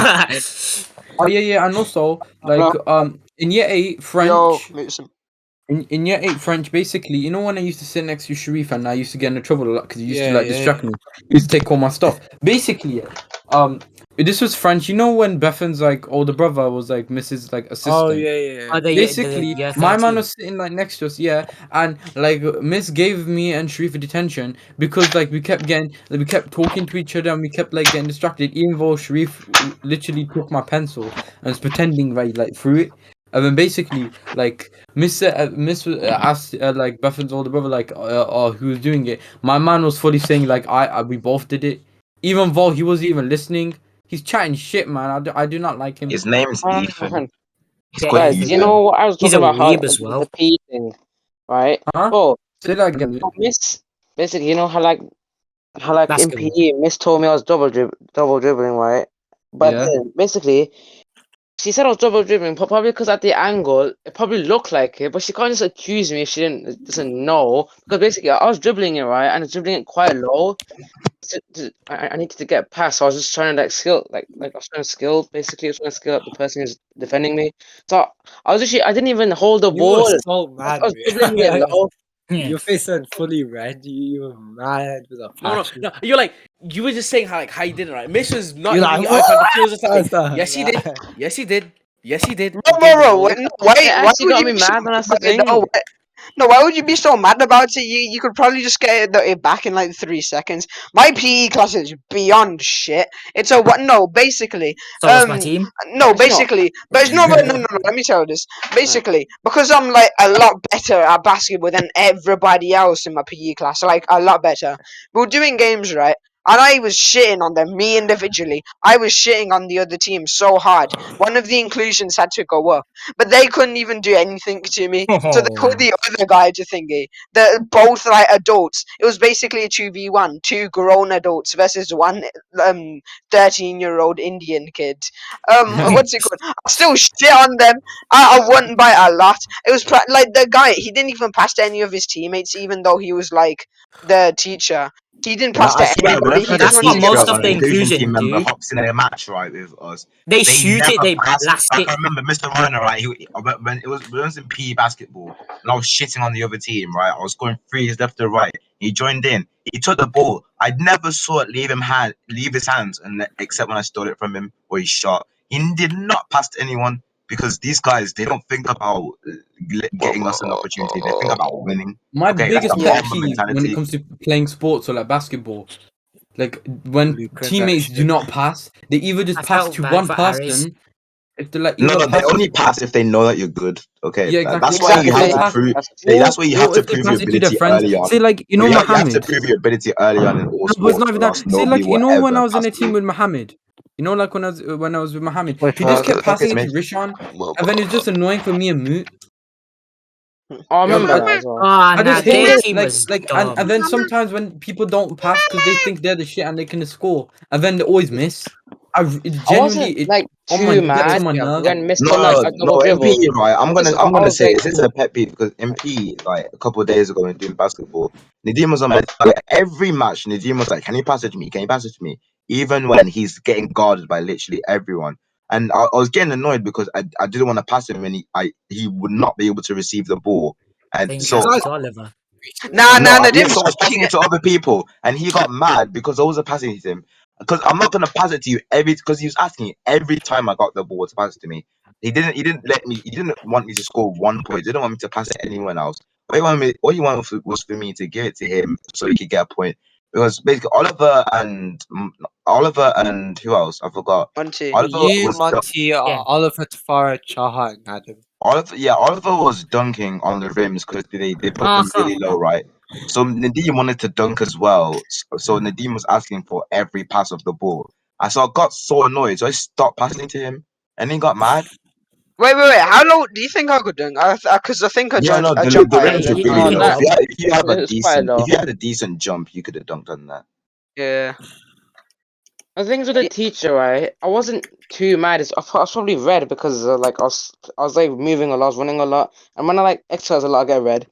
oh yeah, and also like No, in year 8 yo, French. mute some. In year 8 French, basically, you know when I used to sit next to Sharif and I used to get into trouble a lot because he used to Yeah, like distract me. He used to take all my stuff. Basically, this was French. You know when Bethan's like older brother was like Mrs. like Oh assistant. yeah. Oh, the Basically, year my man 13. was sitting like next to us, yeah, and like Miss gave me and Sharif a detention because like we kept talking to each other and we kept like getting distracted. Even though Sharif literally took my pencil and was pretending that he like threw it, and then basically like Miss asked like Bethan's older brother like who was doing it. My man was fully saying like we both did it, even though he wasn't even listening. He's chatting shit, man. I do not like him. His name's Ethan. Man. He's Yeah, called Guys, do you Ethan. know what I was he's talking a about? How weeb as the well. PE thing, right? Huh? Oh, Say that again. Miss, basically, you know how in Basketball. PE, Miss told me I was double dribbling, right? But Yeah. then basically, she said I was double dribbling, probably because at the angle, it probably looked like it, but she can't just accuse me if she doesn't know. Because basically, I was dribbling it, right, and I was dribbling it quite low. I needed to get past, so I was just trying to I was trying to skill, basically, I was trying to skill up the person who's defending me. So I didn't even hold the You were ball. so I mad, was dribbling it man. low. Yeah. Your face went fully red. You were mad with a No. passion. You're like you were just saying how you did it right. Miss was not You're giving like, you eye contact. She was just like, what? yes, he did. Yes, he did. Yes, he did. Bro, And bro, gave the bro. ball. No, It why actually would got you me be so mad, and that's the mad about it? No, thing. no, why would you be so mad about it? You could probably just get it back in like 3 seconds. My PE class is beyond shit. It's a what? No, basically, So was my team. no, Do you know? basically, but it's not. No. Let me tell you this. Basically, because I'm like a lot better at basketball than everybody else in my PE class, like a lot better. We were doing games, right? And I was shitting on them, me individually. I was shitting on the other team so hard. One of the inclusions had to go up, but they couldn't even do anything to me. So they called Oh. the other guy to thingy. They're both like adults. It was basically a 2v1, two grown adults versus one 13-year-old Indian kid. What's it called? I still shit on them. I won by a lot. It was like the guy. He didn't even pass to any of his teammates, even though he was like the teacher. He didn't No, pass I to swear, anybody. whenever He But the just that's wanted what to get teacher most or of past. the an inclusion inclusion team member do. hops in a match, right, with us, They they shoot it, never they pass. blast Like, it. I remember Mr. Runner, right? When it was in PE basketball, and I was shitting on the other team, right? I was going threes left to right. He joined in. He took the ball. I never saw it leave his hands, except when I stole it from him or he shot. He did not pass to anyone because these guys they don't think about getting us an opportunity. They think about winning. My Okay, that's biggest the Yeah. pet Mamba peeve when it mentality. comes to playing sports or like basketball, like when Blueprint that teammates do shit. not pass, they either just I pass felt to bad one for Harris. person. If they like No, either they pass only pass if they know that you're good. Okay, yeah, exactly. that's why you If they have Exactly. to pass, prove. That's or That's why you have or to if they prove your pass it to their ability friends, early on. say like But you have to Mohammed. prove your ability early on in all No, but it's sports, not even or else that. Say nobody like will when ever I was in pass a to team you. with Mohammed, like when I was with Mohammed, Which he just one? kept passing It's it to me. Rishan, and then it's just annoying for me and Moot. I Yeah, remember that as well. Oh, I nah, just hate Thing their is, it. team was And dumb. then sometimes when people don't pass because they think they're the shit and they can score, and then they always miss. I genuinely wasn't like gets too on mad my Yeah, nerves. when Mr. No, like no, a no, double dribble. MP, right? I'm Because gonna I was say like, this is a pet peeve because MP, like a couple of days ago when doing basketball, Nadim was on my like, every match. Nadim was like, "Can you pass it to me? Can you pass it to me?" Even when he's getting guarded by literally everyone, and I was getting annoyed because I didn't want to pass him, and he would not be able to receive the ball, and Think so out guys, to Oliver. Nah, no, nah, yeah, so I Nadim's was passing it to other people, and he got mad because I wasn't passing it to him. Because I'm not gonna pass it to you because he was asking it every time I got the ball to pass it to me. He didn't let me. He didn't want me to score 1 point. He didn't want me to pass it to anyone else. What he wanted was for me to give it to him so he could get a point. Because basically Oliver and who else? I forgot. Monty. Oliver you, was Monty, Yeah. Oliver, Tafara, Chaha, and Adam. Oliver was dunking on the rims because they put them really low, right? So Nadim wanted to dunk as well. So Nadim was asking for every pass of the ball. I got so annoyed, so I stopped passing to him, and he got mad. Wait. How low do you think I could dunk? Because I think I Yeah, no, jump the higher rims than were You, really you low. got If you have a it's quite decent, low. if you had a decent jump, you could have dunked on that. Yeah. The things with the teacher, right? I wasn't too mad. I was probably red because like I was like moving a lot, I was running a lot, and when I like exercise a lot, I get red.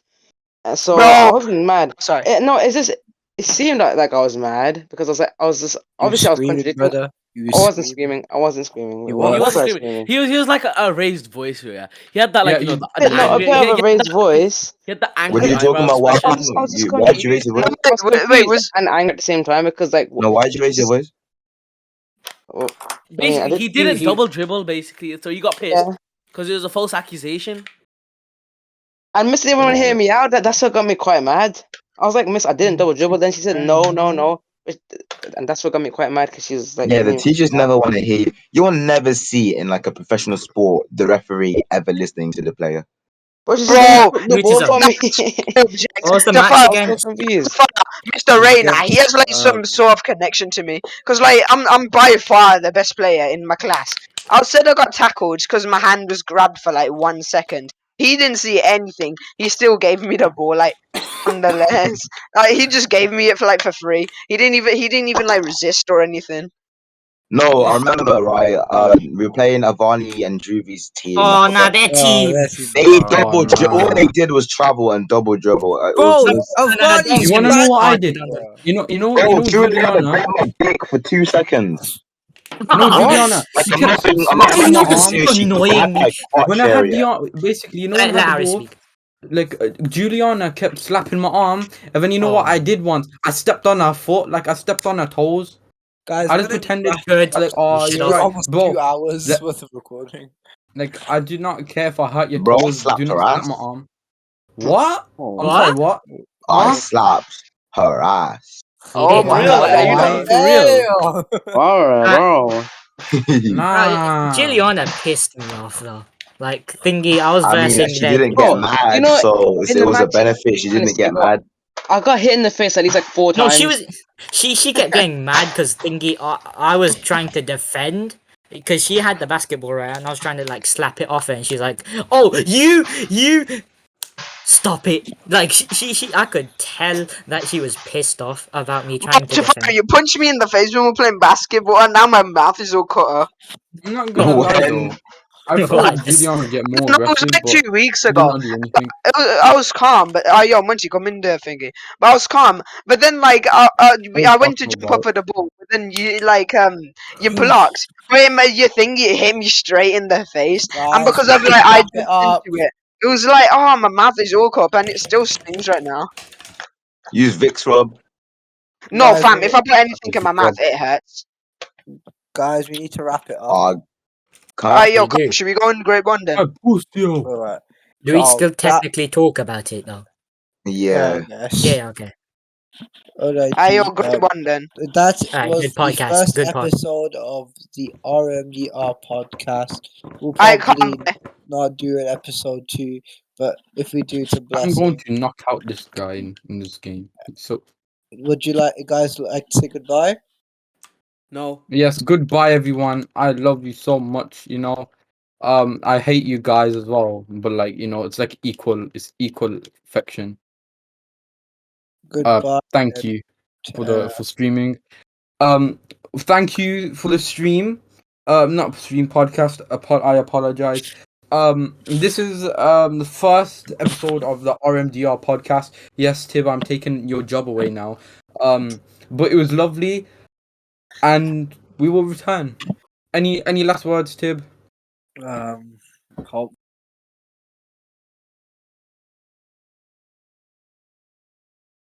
And so I Bro. wasn't mad. Sorry. No, it's just it seemed like I was mad because I was just You obviously I was screaming, contradicting. brother. You I wasn't screaming. screaming. I wasn't screaming. You What He were. was wasn't I screaming. screaming? He was like a raised voice here. He had that Yeah, like you know you an No, a angry. bit of a raised voice. He had the What are angry you talking eyebrow about? What expression. happened? I was just Why'd you raise confused. your No, voice? I was confused was and angry at the same time because like No, why'd you raise your just voice? well, I mean I Basically, did he see didn't double dribble. Basically, so you got pissed yeah. because it was a false accusation. And Miss didn't want to hear me out. That's what got me quite mad. I was like, Miss, I didn't double dribble. Then she said, no, no, no. And that's what got me quite mad because she was like, Yeah, the giving me teachers mad. never want to hear you. You will never see in like a professional sport the referee ever listening to the player. But she's just gonna bro. flip the ball Mutism. for me. Object. What was the The match I fact, was again? so confused. Mr. Rayner, he has like Against, some sort of connection to me. Cause like I'm by far the best player in my class. I said I got tackled because my hand was grabbed for like 1 second. He didn't see anything. He still gave me the ball like nonetheless. He just gave me it for free. He didn't even like resist or anything. No, I remember, right? We were playing Avani and Druvy's team. I Oh, nah, forgot. their oh, team. this is They oh all they no. did was travel and double dribble. bro. It was Avani's You wanna Julian know what I bad, did? bro. You bro, know Julie had to Juliana? grab my dick for 2 seconds. No, What? Juliana. Like She kept I'm not Why are slapping you my passing it just to arm. you. She annoying grabbed me? my When crotch I had area. the basically, you know when I Let had the Harry ball, speak. like Juliana kept slapping my arm, and then you know what Oh, I did once? I stepped on her foot, like I stepped on her toes. Guys, I we're just gonna need to pretended, wrap good. it up. like, oh, It's Shut you're been up. right, almost bro. 2 hours Like, worth of recording. I do not care if I hurt your Bro, I toes. Do slapped not her slap my ass. arm. What? I'm Oh. sorry. What? What? I Huh? slapped her ass. He Oh did. For my real? god, Like, are are you you talking Why? for real? Damn. Alright, Uh, bro. Juliana Nah. pissed me off though. Like thingy, I was I mean, versing she their didn't get Bro, team. you mad, know, so in it the was a match, benefit. She didn't honestly, get bro, mad. I got hit in the face at least like 4 No, she times. was. She kept getting mad because thingy. I was trying to defend because she had the basketball right, and I was trying to like slap it off her, and she's like, "Oh, you, stop it!" Like she. I could tell that she was pissed off about me trying to Tafari, defend. you punched me in the face when we were playing basketball, and now my mouth is all cut up. I'm not gonna lie When though. I What? thought Juliana would get more No, it was aggressive, like but 2 weeks she did ago. not do anything. I was calm, but yo, Munchie, come in there, thingy. But I was calm. But then, like, What are you I went to talking jump up about? at the ball, but then you blocked. But your thing, you hit me straight in the face, and Guys, because we of need like to I wrap it jumped up. into it, it was like, oh, my mouth is all cut up, and it still stings right now. use Vicks rub, No, Guys, fam, if I put anything in my Vicks mouth, rub. it hurts. guys, we need to wrap it up. Uh, can't. Yo, We do. should we go on grade one then? I pushed you. Alright. Do we So still that technically talk about it though? yeah, I Yeah. guess. Yeah. Okay. Yo, Alrighty. grade one then. That Alright. was Good the podcast. first Good pod. episode of the RMDR podcast. We'll I can't. probably not do an episode 2, but if we do, it's a I'm going blessing. to knock out this guy in this game. So Would you guys like to say goodbye? No. yes, goodbye everyone. I love you so much. I hate you guys as well, but like it's like it's equal affection. Goodbye. Thank you for streaming. Um, thank you for the stream. Not stream podcast. I apologize. This is the first episode of the RMDR podcast. Yes, Tib, I'm taking your job away now. But it was lovely, and we will return. Any last words, Tib? Hope